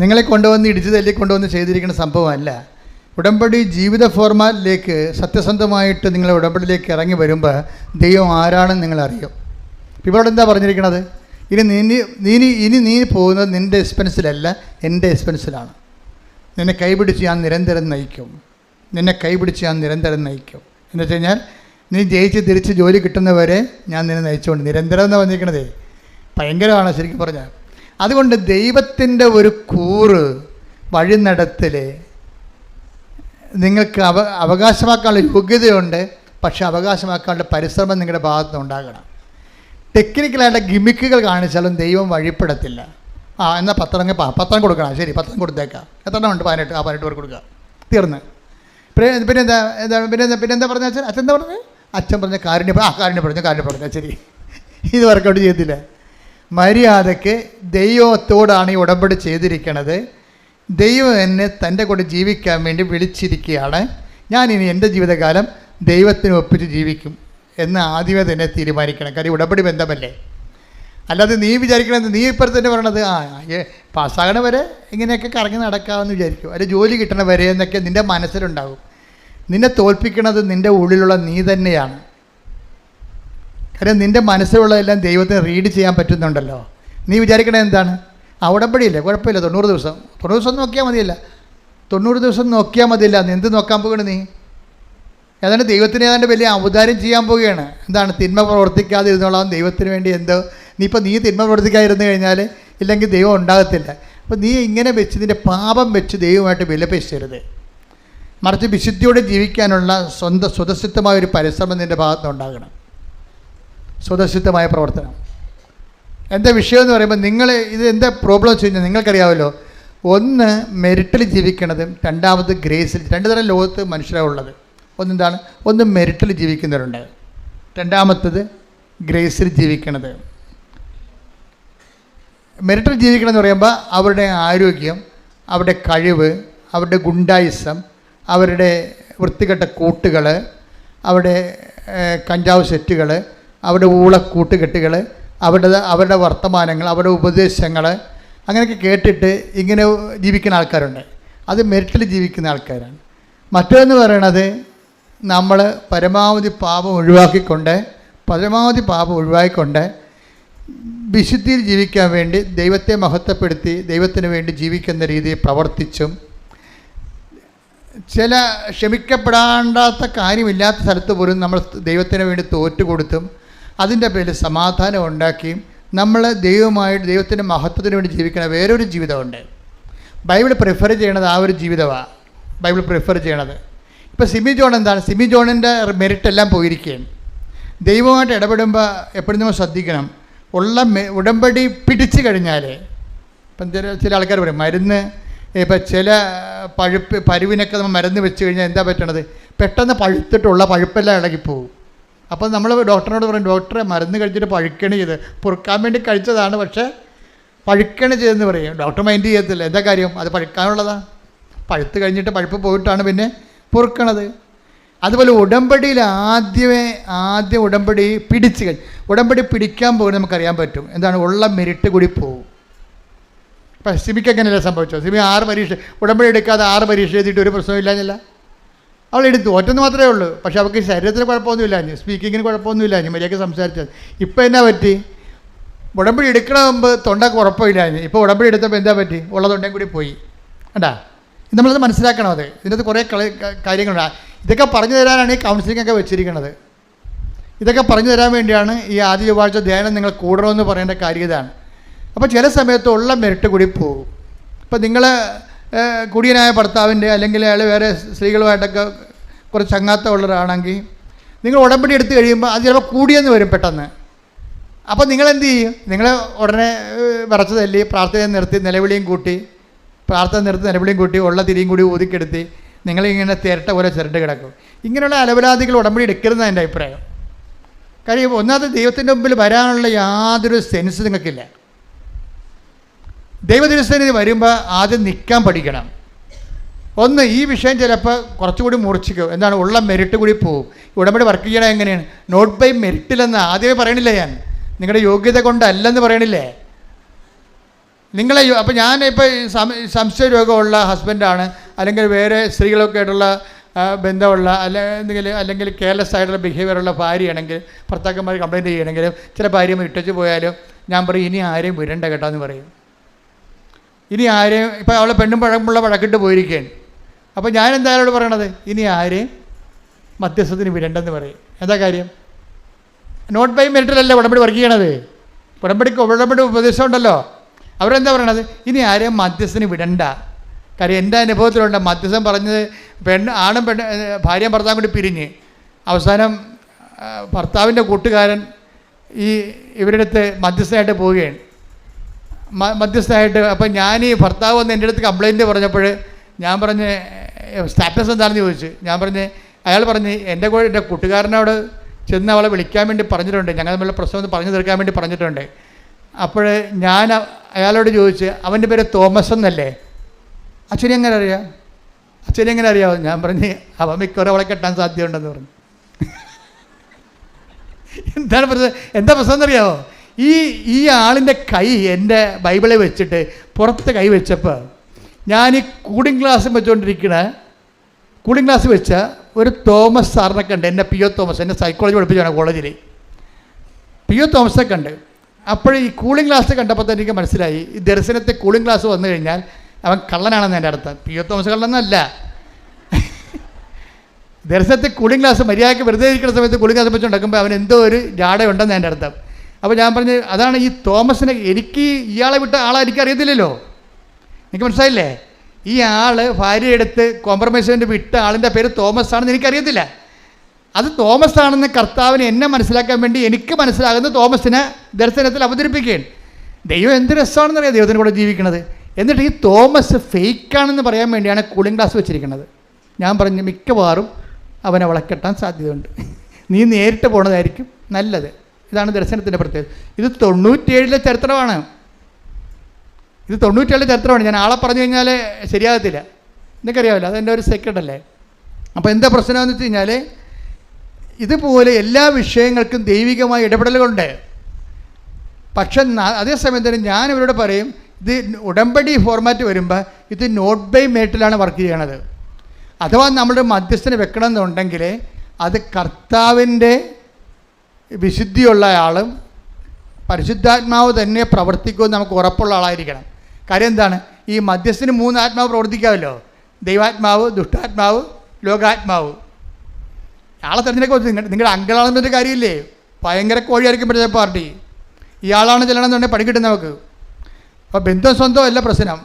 നിങ്ങളെ കൊണ്ടുവന്ന് ഇടിച്ചു തല്ലി കൊണ്ടുവന്ന് ചെയ്തിരിക്കുന്ന സംഭവമല്ല. ഉടമ്പടി ജീവിത ഫോർമാറ്റിലേക്ക് സത്യസന്ധമായിട്ട് നിങ്ങൾ ഉടമ്പടിയിലേക്ക് ഇറങ്ങി വരുമ്പോൾ ദൈവം ആരാണെന്ന് നിങ്ങളറിയും. ഇവിടെ എന്താ പറഞ്ഞിരിക്കണത്? ഇനി നീ പോകുന്നത് നിൻ്റെ എക്സ്പെൻസിലല്ല, എൻ്റെ എക്സ്പെൻസിലാണ്. നിന്നെ കൈപിടിച്ച് ഞാൻ നിരന്തരം നയിക്കും. നിന്നെ കൈപിടിച്ച് ഞാൻ നിരന്തരം നയിക്കും എന്ന് വെച്ച് കഴിഞ്ഞാൽ നീ ജയിച്ച് തിരിച്ച് ജോലി കിട്ടുന്നവരെ ഞാൻ നിന്നെ നയിച്ചുകൊണ്ട്, നിരന്തരം എന്ന് പറഞ്ഞിരിക്കണതേ ഭയങ്കരമാണ് ശരിക്കും പറഞ്ഞാൽ. അതുകൊണ്ട് ദൈവത്തിൻ്റെ ഒരു കൂറ് വഴി നടത്തൽ നിങ്ങൾക്ക് അവകാശമാക്കാനുള്ള യോഗ്യതയുണ്ട്. പക്ഷേ അവകാശമാക്കാനുള്ള പരിശ്രമം നിങ്ങളുടെ ഭാഗത്തുനിന്ന് ഉണ്ടാകണം. ടെക്നിക്കലായിട്ട് ഗിമിക്കുകൾ കാണിച്ചാലും ദൈവം വഴിപ്പെടത്തില്ല. എന്നാൽ പത്രം കൊടുക്കണം, ശരി പത്രം കൊടുത്തേക്കാം, എത്ര ഉണ്ട്? 18. 18 പേർ കൊടുക്കുക, തീർന്ന്. പിന്നെന്താ പറഞ്ഞ അച്ഛൻ എന്താ പറഞ്ഞത്? അച്ഛൻ പറഞ്ഞ കാരുണ്യം പറഞ്ഞു ശരി, ഇത് വർക്കൗട്ട് ചെയ്തില്ല. മര്യാദയ്ക്ക് ദൈവത്തോടാണ് ഈ ഉടമ്പടി ചെയ്തിരിക്കണത്. ദൈവം എന്നെ തൻ്റെ കൂടെ ജീവിക്കാൻ വേണ്ടി വിളിച്ചിരിക്കുകയാണ്. ഞാനിനി എൻ്റെ ജീവിതകാലം ദൈവത്തിന് ഒപ്പിച്ച് ജീവിക്കും എന്ന് ആദ്യമേ തന്നെ തീരുമാനിക്കണം. കാര്യം ഉടമ്പടി ബന്ധമല്ലേ. അല്ലാതെ നീ വിചാരിക്കണത്, നീ ഇപ്പോഴത്തെ തന്നെ പറയണത് പാസ്സാകണ വരെ ഇങ്ങനെയൊക്കെ കറങ്ങി നടക്കാമെന്ന് വിചാരിക്കും, അല്ലെങ്കിൽ ജോലി കിട്ടണ വരെ എന്നൊക്കെ നിൻ്റെ മനസ്സിലുണ്ടാകും. നിന്നെ തോൽപ്പിക്കണത് നിൻ്റെ ഉള്ളിലുള്ള നീ തന്നെയാണ്. കാര്യം നിൻ്റെ മനസ്സിലുള്ളതെല്ലാം ദൈവത്തിന് റീഡ് ചെയ്യാൻ പറ്റുന്നുണ്ടല്ലോ. നീ വിചാരിക്കണത് എന്താണ്? ഉടമ്പടിയില്ലേ, കുഴപ്പമില്ല, 90 ദിവസം നോക്കിയാൽ മതിയല്ല. 90 ദിവസം നോക്കിയാൽ മതിയല്ല. നീ എന്ത് നോക്കാൻ പോവുകയാണ്? നീ ഏതാണ്ട് ദൈവത്തിന് ഏതാണ്ട് വലിയ ഔദാര്യം ചെയ്യാൻ പോവുകയാണ്. എന്താണ്? തിന്മ പ്രവർത്തിക്കാതെ ഇരുന്നോളാം ദൈവത്തിന് വേണ്ടി. നീ തിന്മ പ്രവർത്തിക്കാതിരുന്നു കഴിഞ്ഞാൽ ഇല്ലെങ്കിൽ ദൈവം ഉണ്ടാകത്തില്ല. അപ്പോൾ നീ ഇങ്ങനെ വെച്ച് നിൻ്റെ പാപം വെച്ച് ദൈവമായിട്ട് വിലപേശരുത്. മറിച്ച് വിശുദ്ധിയോടെ ജീവിക്കാനുള്ള സ്വതസിദ്ധമായ ഒരു പരിശ്രമം നിൻ്റെ ഭാഗത്തുനിന്ന് ഉണ്ടാകണം. സ്വതസിദ്ധമായ പ്രവർത്തനം. എന്താ വിഷയം എന്ന് പറയുമ്പോൾ ഇത് എന്താ പ്രോബ്ലം വെച്ച് കഴിഞ്ഞാൽ നിങ്ങൾക്കറിയാമല്ലോ. ഒന്ന് മെരിറ്റിൽ ജീവിക്കണതും രണ്ടാമത് ഗ്രേസിൽ. 2 തരം ലോകത്ത് മനുഷ്യരാണുള്ളത്. ഒന്നെന്താണ്? ഒന്ന് മെരിറ്റിൽ ജീവിക്കുന്നവരുണ്ട്, രണ്ടാമത്തത് ഗ്രേസിൽ ജീവിക്കണത്. മെരിറ്റിൽ ജീവിക്കണമെന്ന് പറയുമ്പോൾ അവരുടെ ആരോഗ്യം, അവരുടെ കഴിവ്, അവരുടെ ഗുണ്ടായിസം, അവരുടെ വൃത്തികെട്ട കൂട്ടുകൾ, അവരുടെ കഞ്ചാവ് സെറ്റുകൾ, അവരുടെ ഊളക്കൂട്ടുകെട്ടുകൾ, അവരുടെ വർത്തമാനങ്ങൾ, അവരുടെ ഉപദേശങ്ങൾ, അങ്ങനെയൊക്കെ കേട്ടിട്ട് ഇങ്ങനെ ജീവിക്കുന്ന ആൾക്കാരുണ്ട്. അത് മെരിറ്റിൽ ജീവിക്കുന്ന ആൾക്കാരാണ്. മറ്റൊന്ന് പറയണത് നമ്മൾ പരമാവധി പാപം ഒഴിവാക്കിക്കൊണ്ട് വിശുദ്ധിയിൽ ജീവിക്കാൻ വേണ്ടി ദൈവത്തെ മഹത്വപ്പെടുത്തി ദൈവത്തിന് വേണ്ടി ജീവിക്കുന്ന രീതിയിൽ പ്രവർത്തിച്ചും ചില ക്ഷമിക്കപ്പെടാണ്ടാത്ത കാര്യമില്ലാത്ത സ്ഥലത്ത് പോലും നമ്മൾ ദൈവത്തിന് വേണ്ടി തോറ്റുകൊടുത്തും അതിൻ്റെ പേരിൽ സമാധാനം ഉണ്ടാക്കിയും നമ്മൾ ദൈവത്തിൻ്റെ മഹത്വത്തിന് വേണ്ടി ജീവിക്കുന്ന വേറൊരു ജീവിതമുണ്ട്. ബൈബിൾ പ്രിഫർ ചെയ്യണത് ആ ഒരു ജീവിതമാണ്. ബൈബിൾ പ്രിഫർ ചെയ്യണത്. ഇപ്പോൾ സിമി ജോൺ എന്താണ്? സിമി ജോണിൻ്റെ മെറിറ്റ് എല്ലാം പോയിരിക്കുകയാണ്. ദൈവമായിട്ട് ഇടപെടുമ്പോൾ എപ്പോഴും നമ്മൾ ശ്രദ്ധിക്കണം. ഉടമ്പടി പിടിച്ചു കഴിഞ്ഞാൽ ഇപ്പം ചില ആൾക്കാർ പറയും മരുന്ന്, ഇപ്പം ചില പരുവിനൊക്കെ നമ്മൾ മരുന്ന് വെച്ച് കഴിഞ്ഞാൽ എന്താ പറ്റണത്? പെട്ടെന്ന് പഴുത്തിട്ടുള്ള പഴുപ്പെല്ലാം ഇളകിപ്പോവും. അപ്പോൾ നമ്മൾ ഡോക്ടറിനോട് പറയും, ഡോക്ടറെ മരുന്ന് കഴിച്ചിട്ട് പഴുക്കണി ചെയ്ത് പൊറുക്കാൻ വേണ്ടി കഴിച്ചതാണ്, പക്ഷേ പഴുക്കണി ചെയ്തെന്ന് പറയും. ഡോക്ടർ മൈൻഡ് ചെയ്യത്തില്ല. എന്താ കാര്യം? അത് പഴുക്കാനുള്ളതാണ്. പഴുത്ത് കഴിഞ്ഞിട്ട് പഴുപ്പ് പോയിട്ടാണ് പിന്നെ പൊറുക്കണത്. അതുപോലെ ഉടമ്പടിയിൽ ആദ്യം ഉടമ്പടി ഉടമ്പടി പിടിക്കാൻ പോകുന്നത് നമുക്കറിയാൻ പറ്റും. എന്താണ്? ഉള്ള മെരിറ്റ് കൂടി പോകും. ഇപ്പം സിമിക്ക് എങ്ങനെയല്ല സംഭവിച്ചത്? സിമി 6 പരീക്ഷ ഉടമ്പടി എടുക്കാതെ 6 പരീക്ഷ എഴുതിയിട്ട് ഒരു പ്രശ്നമില്ലാഞ്ഞില്ല. അവൾ എടുത്തു, ഒറ്റന്ന് മാത്രമേ ഉള്ളൂ. പക്ഷെ അവൾക്ക് ശരീരത്തിന് കുഴപ്പമൊന്നുമില്ലാഞ്ഞു, സ്പീക്കിങ്ങിന് കുഴപ്പമൊന്നുമില്ലാഞ്ഞു, മര്യാദയ്ക്ക് സംസാരിച്ചത്. ഇപ്പം എന്നാ പറ്റി? ഉടമ്പടി എടുക്കണ മുമ്പ് തൊണ്ടക്ക് ഉറപ്പമില്ലാഞ്ഞു. ഇപ്പോൾ ഉടമ്പടി എടുത്തപ്പോൾ എന്താ പറ്റി? ഉള്ള തൊണ്ടയും കൂടി പോയി. കണ്ടാ? നമ്മളത് മനസ്സിലാക്കണം. ഇതിനകത്ത് കുറേ കാര്യങ്ങളുണ്ട്. ഇതൊക്കെ പറഞ്ഞു തരാനാണ് ഈ കൗൺസിലിംഗ് ഒക്കെ വെച്ചിരിക്കുന്നത്. ഇതൊക്കെ പറഞ്ഞു തരാൻ വേണ്ടിയാണ് ഈ ആദ്യ ചൊവ്വാഴ്ച ധ്യാനം നിങ്ങൾ കൂടണമെന്ന് പറയേണ്ട കാര്യം ഇതാണ്. അപ്പോൾ ചില സമയത്ത് ഉള്ള മെറിറ്റ് കൂടി പോകും. ഇപ്പോൾ നിങ്ങൾ കുടിയനായ ഭർത്താവിൻ്റെ അല്ലെങ്കിൽ അയാൾ വേറെ സ്ത്രീകളുമായിട്ടൊക്കെ കുറച്ച് ചങ്ങാത്തം ഉള്ളവരാണെങ്കിൽ നിങ്ങൾ ഉടമ്പടി എടുത്ത് കഴിയുമ്പോൾ അത് ചിലപ്പോൾ കൂടിയെന്ന് വരും പെട്ടെന്ന്. അപ്പോൾ നിങ്ങളെന്ത് ചെയ്യും? നിങ്ങൾ ഉടനെ വിറച്ച് തല്ലി പ്രാർത്ഥന നിർത്തി നിലവിളിയും കൂട്ടി ഉള്ള തിരിയും കൂടി ഊതിക്കെടുത്തി നിങ്ങളിങ്ങനെ തിരട്ട പോലെ ചിരട്ട് കിടക്കും. ഇങ്ങനെയുള്ള അലവലാദികൾ ഉടമ്പടി എടുക്കരുതെന്നാണ് എൻ്റെ അഭിപ്രായം. കാര്യം ഒന്നാമത് ദൈവത്തിൻ്റെ മുമ്പിൽ വരാനുള്ള യാതൊരു സെൻസ് നിങ്ങൾക്കില്ല. ദൈവദിവസത്തിന് വരുമ്പോൾ ആദ്യം നിൽക്കാൻ പഠിക്കണം. ഒന്ന്, ഈ വിഷയം ചിലപ്പോൾ കുറച്ചുകൂടി മുറിച്ചിക്കും. എന്താണ്? ഉള്ള മെരിറ്റ് കൂടി പോവും. ഉടമ്പടി വർക്ക് ചെയ്യണം എങ്ങനെയാണ്? നോട്ട് ബൈ മെരിറ്റിലെന്ന് ആദ്യമേ പറയണില്ല ഞാൻ, നിങ്ങളുടെ യോഗ്യത കൊണ്ടല്ലെന്ന് പറയണില്ലേ നിങ്ങളെ. അപ്പോൾ ഞാൻ ഇപ്പോൾ സംശയ രോഗമുള്ള ഹസ്ബൻഡാണ്, അല്ലെങ്കിൽ വേറെ സ്ത്രീകളൊക്കെ ആയിട്ടുള്ള ബന്ധമുള്ള അല്ലെങ്കിൽ കെയർലെസ് ആയിട്ടുള്ള ബിഹേവിയറുള്ള ഭാര്യയാണെങ്കിൽ, ഭർത്താക്കന്മാർ കംപ്ലയിൻറ്റ് ചെയ്യണമെങ്കിലും ചില ഭാര്യമാർ ഇട്ടച്ച് പോയാലും ഞാൻ പറയും ഇനി ആരെയും വിടണ്ട കേട്ടോ എന്ന് പറയും. ഇനി ആരെയും ഇപ്പോൾ അവളെ പെണ്ണും പഴമുള്ള വഴക്കിട്ട് പോയിരിക്കുകയാണ്. അപ്പോൾ ഞാൻ എന്താ അയാളോട് പറയണത്? ഇനി ആരെയും മധ്യസ്ഥത്തിന് വിടണ്ടെന്ന് പറയും. എന്താ കാര്യം? നോട്ട് ബൈ മെറിറ്റലല്ല ഉടമ്പടി വർക്ക് ചെയ്യണത്. ഉടമ്പടി ഉപദേശം ഉണ്ടല്ലോ. അവരെന്താ പറയണത്? ഇനി ആരെയും മധ്യസ്ഥന് വിടണ്ട. കാര്യം എൻ്റെ അനുഭവത്തിലുണ്ട്, മധ്യസ്ഥൻ പറഞ്ഞത് ഭാര്യയും ഭർത്താവും കൂടി പിരിഞ്ഞ് അവസാനം ഭർത്താവിൻ്റെ കൂട്ടുകാരൻ ഇവരുടെ അടുത്ത് മധ്യസ്ഥനായിട്ട് പോവുകയാണ്. മധ്യസ്ഥനായിട്ട് അപ്പം ഞാൻ ഈ ഭർത്താവ് വന്ന് എൻ്റെ അടുത്ത് കംപ്ലയിൻറ്റ് പറഞ്ഞപ്പോൾ ഞാൻ പറഞ്ഞ് സ്റ്റാറ്റസ് എന്താണെന്ന് ചോദിച്ചു. ഞാൻ പറഞ്ഞ് അയാൾ പറഞ്ഞ് എൻ്റെ കൂട്ടുകാരനോട് ചെന്ന് അവളെ വിളിക്കാൻ വേണ്ടി പറഞ്ഞിട്ടുണ്ട്, ഞങ്ങൾ തമ്മിലുള്ള പ്രശ്നം ഒന്ന് പറഞ്ഞു തീർക്കാൻ വേണ്ടി പറഞ്ഞിട്ടുണ്ട്. അപ്പോൾ ഞാൻ അയാളോട് ചോദിച്ച് അവൻ്റെ പേര് തോമസ് എന്നല്ലേ? അച്ഛനെ എങ്ങനെ അറിയാം? അച്ഛനെ എങ്ങനെ അറിയാമോ? ഞാൻ പറഞ്ഞ് അവൻ മിക്കവാറും അവളെ കെട്ടാൻ സാധ്യതയുണ്ടെന്ന് പറഞ്ഞു. എന്താണ് പ്രശ്നം? എന്താ പ്രശ്നം എന്നറിയാമോ? ഈ ആളിൻ്റെ കൈ എൻ്റെ ബൈബിളിൽ വെച്ചിട്ട് പുറത്ത് കൈ വെച്ചപ്പോൾ ഞാൻ ഈ കൂളിംഗ് ഗ്ലാസ് വെച്ച ഒരു തോമസ് സാറിനെ കണ്ട്, എൻ്റെ പി ഒ തോമസ്, എന്നെ സൈക്കോളജി പഠിപ്പിച്ചാണ് കോളേജിൽ. പി ഒ തോമസിനെ കണ്ട്. അപ്പോൾ ഈ കൂളിംഗ് ഗ്ലാസ് കണ്ടപ്പോൾ തന്നെ എനിക്ക് മനസ്സിലായി, ഈ ദർശനത്തെ കൂളിംഗ് ഗ്ലാസ് വന്നു കഴിഞ്ഞാൽ അവൻ കള്ളനാണെന്ന് എൻ്റെ അർത്ഥം. പി ഒ തോമസ് കള്ളനല്ല. ദർശനത്തെ കൂളിംഗ് ഗ്ലാസ് മര്യാദയ്ക്ക് വെറുതെ ഇരിക്കുന്ന സമയത്ത് കൂളിംഗ് ഗ്ലാസ് വെച്ചുണ്ടാക്കുമ്പോൾ അവൻ എന്തോ ഒരു ജാടയുണ്ടെന്ന് എൻ്റെ അർത്ഥം. അപ്പോൾ ഞാൻ പറഞ്ഞ് അതാണ് ഈ തോമസിനെ, എനിക്ക് ഇയാളെ വിട്ട ആളെ എനിക്കറിയത്തില്ലല്ലോ. എനിക്ക് മനസ്സിലായില്ലേ? ഈ ആൾ ഭാര്യയെടുത്ത് കോംപ്രമൈസ് ചെയ്ത് വിട്ട ആളിൻ്റെ പേര് തോമസ് ആണെന്ന് എനിക്കറിയത്തില്ല. അത് തോമസ് ആണെന്ന് കർത്താവിന് എന്നെ മനസ്സിലാക്കാൻ വേണ്ടി എനിക്ക് മനസ്സിലാകുന്ന തോമസിനെ ദർശനത്തിൽ അവതരിപ്പിക്കുകയാണ്. ദൈവം എന്ത് രസമാണെന്നറിയാം ദൈവത്തിൻ്റെ കൂടെ ജീവിക്കുന്നത്. എന്നിട്ട് ഈ തോമസ് ഫേക്കാണെന്ന് പറയാൻ വേണ്ടിയാണ് കൂളിംഗ് ഗ്ലാസ് വെച്ചിരിക്കുന്നത്. ഞാൻ പറഞ്ഞു മിക്കവാറും അവനെ വളക്കെട്ടാൻ സാധ്യതയുണ്ട്, നീ നേരിട്ട് പോണതായിരിക്കും നല്ലത്. ഇതാണ് ദർശനത്തിൻ്റെ പ്രത്യേകത. ഇത് 97 ചരിത്രമാണ്. ഇത് 97 ചരിത്രമാണ്. ഞാൻ ആളെ പറഞ്ഞു കഴിഞ്ഞാൽ ശരിയാകത്തില്ല, നിനക്കറിയാമല്ലോ, അതെൻ്റെ ഒരു സെക്രട്ടല്ലേ. അപ്പോൾ എന്താ പ്രശ്നമെന്ന് വെച്ച് കഴിഞ്ഞാൽ ഇതുപോലെ എല്ലാ വിഷയങ്ങൾക്കും ദൈവികമായ ഇടപെടലുകളുണ്ട്. പക്ഷെ അതേസമയം തന്നെ ഞാൻ ഇവരോട് പറയും, ഇത് ഉടമ്പടി ഫോർമാറ്റ് വരുമ്പോൾ ഇത് നോട്ട് ബൈ മെറിറ്റിലാണ് വർക്ക് ചെയ്യണത്. അഥവാ നമ്മൾ മധ്യസ്ഥന് വെക്കണം എന്നുണ്ടെങ്കിൽ അത് കർത്താവിൻ്റെ വിശുദ്ധിയുള്ള ആളും പരിശുദ്ധാത്മാവ് തന്നെ പ്രവർത്തിക്കുമെന്ന് നമുക്ക് ഉറപ്പുള്ള ആളായിരിക്കണം. കാര്യം എന്താണ്? ഈ മധ്യസ്ഥന് 3 ആത്മാവ് പ്രവർത്തിക്കാമല്ലോ, ദൈവാത്മാവ്, ദുഷ്ടാത്മാവ്, ലോകാത്മാവ്. ആളെ തെരഞ്ഞെടുക്കുക. നിങ്ങളുടെ അങ്കിളാണെന്നൊരു കാര്യമില്ലേ, ഭയങ്കര കോഴിയായിരിക്കും പറ്റുന്ന പാർട്ടി. ഇയാളാണ് ചെല്ലണമെന്നുണ്ടെങ്കിൽ പണി കിട്ടും നമുക്ക്. അപ്പോൾ ബന്ധം സ്വന്തം അല്ല പ്രശ്നം,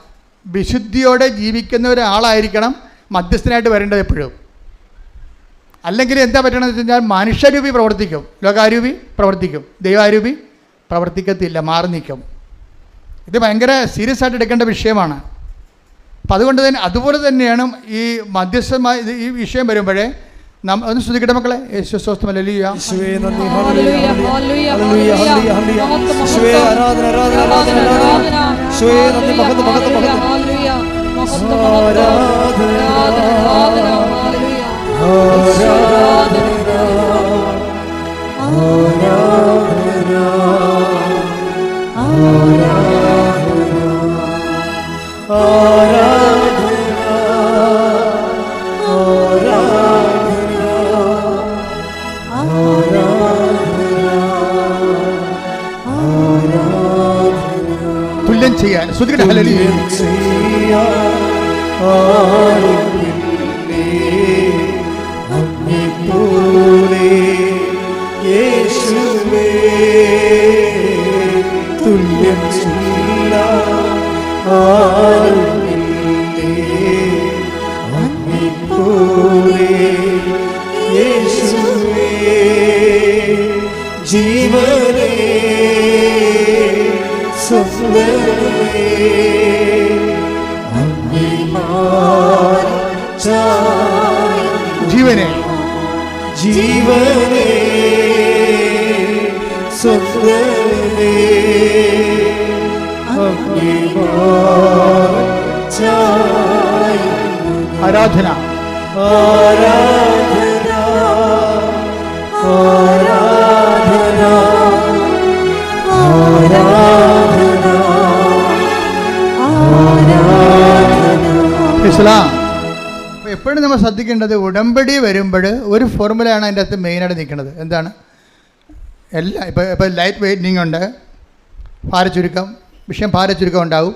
വിശുദ്ധിയോടെ ജീവിക്കുന്ന ഒരാളായിരിക്കണം മധ്യസ്ഥനായിട്ട് വരേണ്ടത് എപ്പോഴും. അല്ലെങ്കിൽ എന്താ പറ്റണമെന്ന് വെച്ച് കഴിഞ്ഞാൽ മനുഷ്യരൂപി പ്രവർത്തിക്കും, ലോകാരൂപി പ്രവർത്തിക്കും, ദൈവാരൂപി പ്രവർത്തിക്കത്തില്ല, മാറി നിൽക്കും. ഇത് ഭയങ്കര സീരിയസ് ആയിട്ട് എടുക്കേണ്ട വിഷയമാണ്. അപ്പം അതുകൊണ്ട് തന്നെ അതുപോലെ തന്നെയാണ് ഈ മധ്യസ്ഥമായ ഈ വിഷയം വരുമ്പോഴേ ഒന്ന് ശ്രദ്ധിക്കട്ടെ മക്കളെ. യേശു സ്വസ്ഥം. ഹല്ലേലൂയ. യേശുവേ നന്ദി. Hallelujah hallelujah hallelujah hallelujah. യേശുവേ ആരാധന ആരാധന ആരാധന ആരാധന. യേശുവേ നന്ദി. മഹത്വം മഹത്വം മഹത്വം. ഹല്ലേലൂയ മഹത്വം ആരാധന ആരാധന ഹല്ലേലൂയ. ആരാധന ആരാധന തുല്യം ചെയ്യാൻ ശ്രുതിയുടെ ഹല്ലേലൂയ യേശുവേ തുല്യം യേശുവേ ജീവനേ സ്വപ്നമേ ജീവനെ ജീവനേ സ്വപ്നമേ ആരാധന ആരാധന ആരാധന ആരാധന ഇസ്ലാം. അപ്പോൾ എപ്പോഴും നമ്മൾ ശ്രദ്ധിക്കേണ്ടത്, ഉടമ്പടി വരുമ്പോൾ ഒരു ഫോർമുലയാണ് അതിൻ്റെ അകത്ത് മെയിനായിട്ട് നിൽക്കുന്നത്. എന്താണ്? എല്ലാം ഇപ്പോൾ ലൈറ്റ് വെയിറ്റിംഗ് ഉണ്ട്, ഭാരച്ചുരുക്കം, വിഷയം ഭാരച്ചുരുക്കം ഉണ്ടാവും,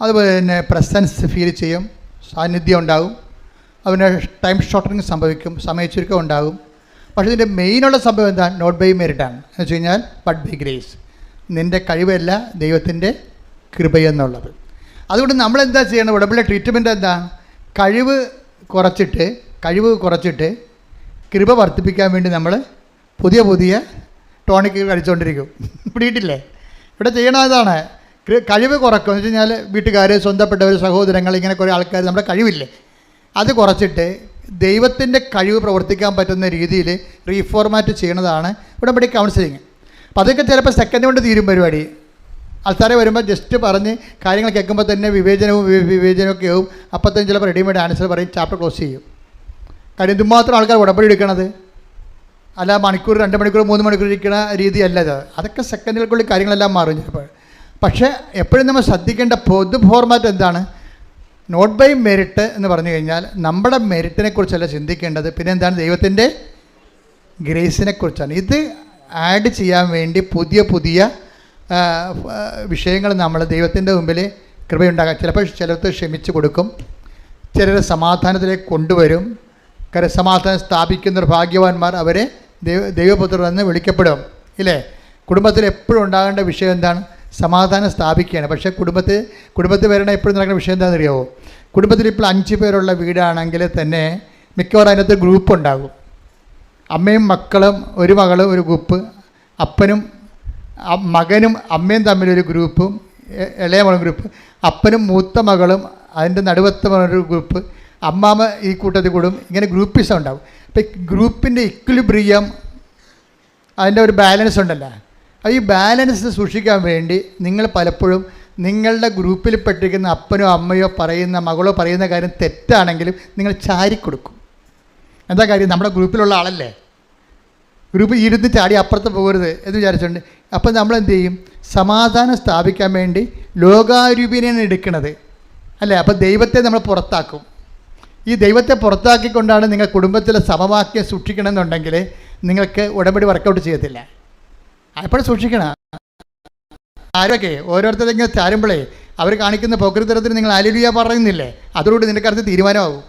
അതുപോലെ തന്നെ പ്രസൻസ് ഫീൽ ചെയ്യും, സാന്നിധ്യം ഉണ്ടാകും, അവന് ടൈം ഷോർട്ടറിങ് സംഭവിക്കും, സമയച്ചുരുക്കം ഉണ്ടാകും. പക്ഷേ ഇതിൻ്റെ മെയിനുള്ള സംഭവം എന്താണ്? നോട്ട് ബൈ മെറിറ്റാണ്. എന്ന് വെച്ച് കഴിഞ്ഞാൽ ബട്ട് ബൈ ഗ്രേസ്. നിൻ്റെ കഴിവല്ല, ദൈവത്തിൻ്റെ കൃപയെന്നുള്ളത്. അതുകൊണ്ട് നമ്മളെന്താ ചെയ്യണം? ഉടമ്പടിയുടെ ട്രീറ്റ്മെൻറ്റ് എന്താ? കഴിവ് കുറച്ചിട്ട് കൃപ വർദ്ധിപ്പിക്കാൻ വേണ്ടി നമ്മൾ പുതിയ ടോണിക്ക് കഴിച്ചുകൊണ്ടിരിക്കും. പിടിയിട്ടില്ലേ? ഇവിടെ ചെയ്യണതാണ് കഴിവ് കുറക്കും. എന്ന് വെച്ച് കഴിഞ്ഞാൽ വീട്ടുകാർ, സ്വന്തപ്പെട്ടവർ, സഹോദരങ്ങൾ, ഇങ്ങനെ കുറേ ആൾക്കാർ നമ്മുടെ കഴിവില്ലേ അത് കുറച്ചിട്ട് ദൈവത്തിൻ്റെ കഴിവ് പ്രവർത്തിക്കാൻ പറ്റുന്ന രീതിയിൽ റീഫോർമാറ്റ് ചെയ്യണതാണ് ഉടമ്പടി കൗൺസിലിങ്. അപ്പോൾ അതൊക്കെ ചിലപ്പോൾ സെക്കൻഡ് കൊണ്ട് തീരും പരിപാടി. ആൾക്കാരെ വരുമ്പോൾ ജസ്റ്റ് പറഞ്ഞ് കാര്യങ്ങൾ കേൾക്കുമ്പോൾ തന്നെ വിവേചനമൊക്കെ ആവും. അപ്പം തന്നെ ചിലപ്പോൾ റെഡിമെയ്ഡ് ആൻസർ പറയും, ചാപ്റ്റർ ക്ലോസ് ചെയ്യും. കാര്യം ഇതുമാത്രം ആൾക്കാർ ഉടമ്പടി എടുക്കണത്. അല്ല മണിക്കൂർ, 2 മണിക്കൂർ, 3 മണിക്കൂർ ഇരിക്കുന്ന രീതിയല്ല ഇത്. അതൊക്കെ സെക്കൻഡുകൾക്കുള്ളിൽ കാര്യങ്ങളെല്ലാം മാറും ചിലപ്പോൾ. പക്ഷേ എപ്പോഴും നമ്മൾ ശ്രദ്ധിക്കേണ്ട പൊതു ഫോർമാറ്റ് എന്താണ്? നോട്ട് ബൈ മെറിറ്റ് എന്ന് പറഞ്ഞു കഴിഞ്ഞാൽ നമ്മുടെ മെറിറ്റിനെ കുറിച്ചല്ല ചിന്തിക്കേണ്ടത്, പിന്നെ എന്താണ്? ദൈവത്തിൻ്റെ ഗ്രേസിനെ കുറിച്ചാണ്. ഇത് ആഡ് ചെയ്യാൻ വേണ്ടി പുതിയ വിഷയങ്ങൾ നമ്മൾ ദൈവത്തിൻ്റെ മുമ്പിൽ കൃപയുണ്ടാകാം. ചിലപ്പോൾ ചിലർക്ക് ക്ഷമിച്ചു കൊടുക്കും, ചിലർ സമാധാനത്തിലേക്ക് കൊണ്ടുവരും. സമാധാനം സ്ഥാപിക്കുന്നവർ ഭാഗ്യവാന്മാർ, അവരെ ദൈവപുത്രർ എന്ന് വിളിക്കപ്പെടും. ഇല്ലേ? കുടുംബത്തിൽ എപ്പോഴും ഉണ്ടാകേണ്ട വിഷയം എന്താണ്? സമാധാനം സ്ഥാപിക്കുകയാണ്. പക്ഷേ കുടുംബത്തിൽ വരണ എപ്പോഴും നടക്കുന്ന വിഷയം എന്താണെന്ന് അറിയാമോ? കുടുംബത്തിൽ ഇപ്പോൾ 5 പേരുള്ള വീടാണെങ്കിൽ തന്നെ മിക്കവാറും അതിനകത്ത് ഗ്രൂപ്പ് ഉണ്ടാകും. അമ്മയും മക്കളും, ഒരു മകളും ഒരു ഗ്രൂപ്പ്, അപ്പനും മകനും അമ്മയും തമ്മിലൊരു ഗ്രൂപ്പും, ഇളയ മകളും ഗ്രൂപ്പ്, അപ്പനും മൂത്ത മകളും അതിൻ്റെ നടുവത്തെ ഒരു ഗ്രൂപ്പ്, അമ്മാമ്മ ഈ കൂട്ടത്തിൽ കൂടും. ഇങ്ങനെ ഗ്രൂപ്പിസം ഉണ്ടാകും. അപ്പോൾ ഈ ഗ്രൂപ്പിൻ്റെ ഇക്വിലിബ്രിയം, അതിൻ്റെ ഒരു ബാലൻസ് ഉണ്ടല്ലോ. ഈ ബാലൻസ് സൂക്ഷിക്കാൻ വേണ്ടി നിങ്ങൾ പലപ്പോഴും നിങ്ങളുടെ ഗ്രൂപ്പിൽ പെട്ടിരിക്കുന്ന അപ്പനോ അമ്മയോ പറയുന്ന, മകളോ പറയുന്ന കാര്യം തെറ്റാണെങ്കിലും നിങ്ങൾ ചാരിക്കൊടുക്കും. എന്താ കാര്യം? നമ്മുടെ ഗ്രൂപ്പിലുള്ള ആളല്ലേ, ഗ്രൂപ്പ് ഇരുന്ന് ചാടി അപ്പുറത്ത് പോകരുത് എന്ന് വിചാരിച്ചുകൊണ്ട്. അപ്പോൾ നമ്മൾ എന്ത് ചെയ്യും? സമാധാനം സ്ഥാപിക്കാൻ വേണ്ടി ലോകാരൂപിനെയാണ് എടുക്കുന്നത് അല്ലേ? അപ്പോൾ ദൈവത്തെ നമ്മൾ പുറത്താക്കും. ഈ ദൈവത്തെ പുറത്താക്കിക്കൊണ്ടാണ് നിങ്ങൾ കുടുംബത്തിലെ സമവാക്യം സൂക്ഷിക്കണമെന്നുണ്ടെങ്കിൽ നിങ്ങൾക്ക് ഉടമ്പടി വർക്കൗട്ട് ചെയ്യത്തില്ല. എപ്പോഴും സൂക്ഷിക്കണം. ആരൊക്കെ ഓരോരുത്തരെങ്കിലും ചാരുമ്പോഴേ അവർ കാണിക്കുന്ന പോക്രിത്തരത്തിന് നിങ്ങൾ ഹല്ലേലൂയ പറയുന്നില്ലേ? അതോടുകൂടി നിനക്ക് അടുത്ത് തീരുമാനമാകും.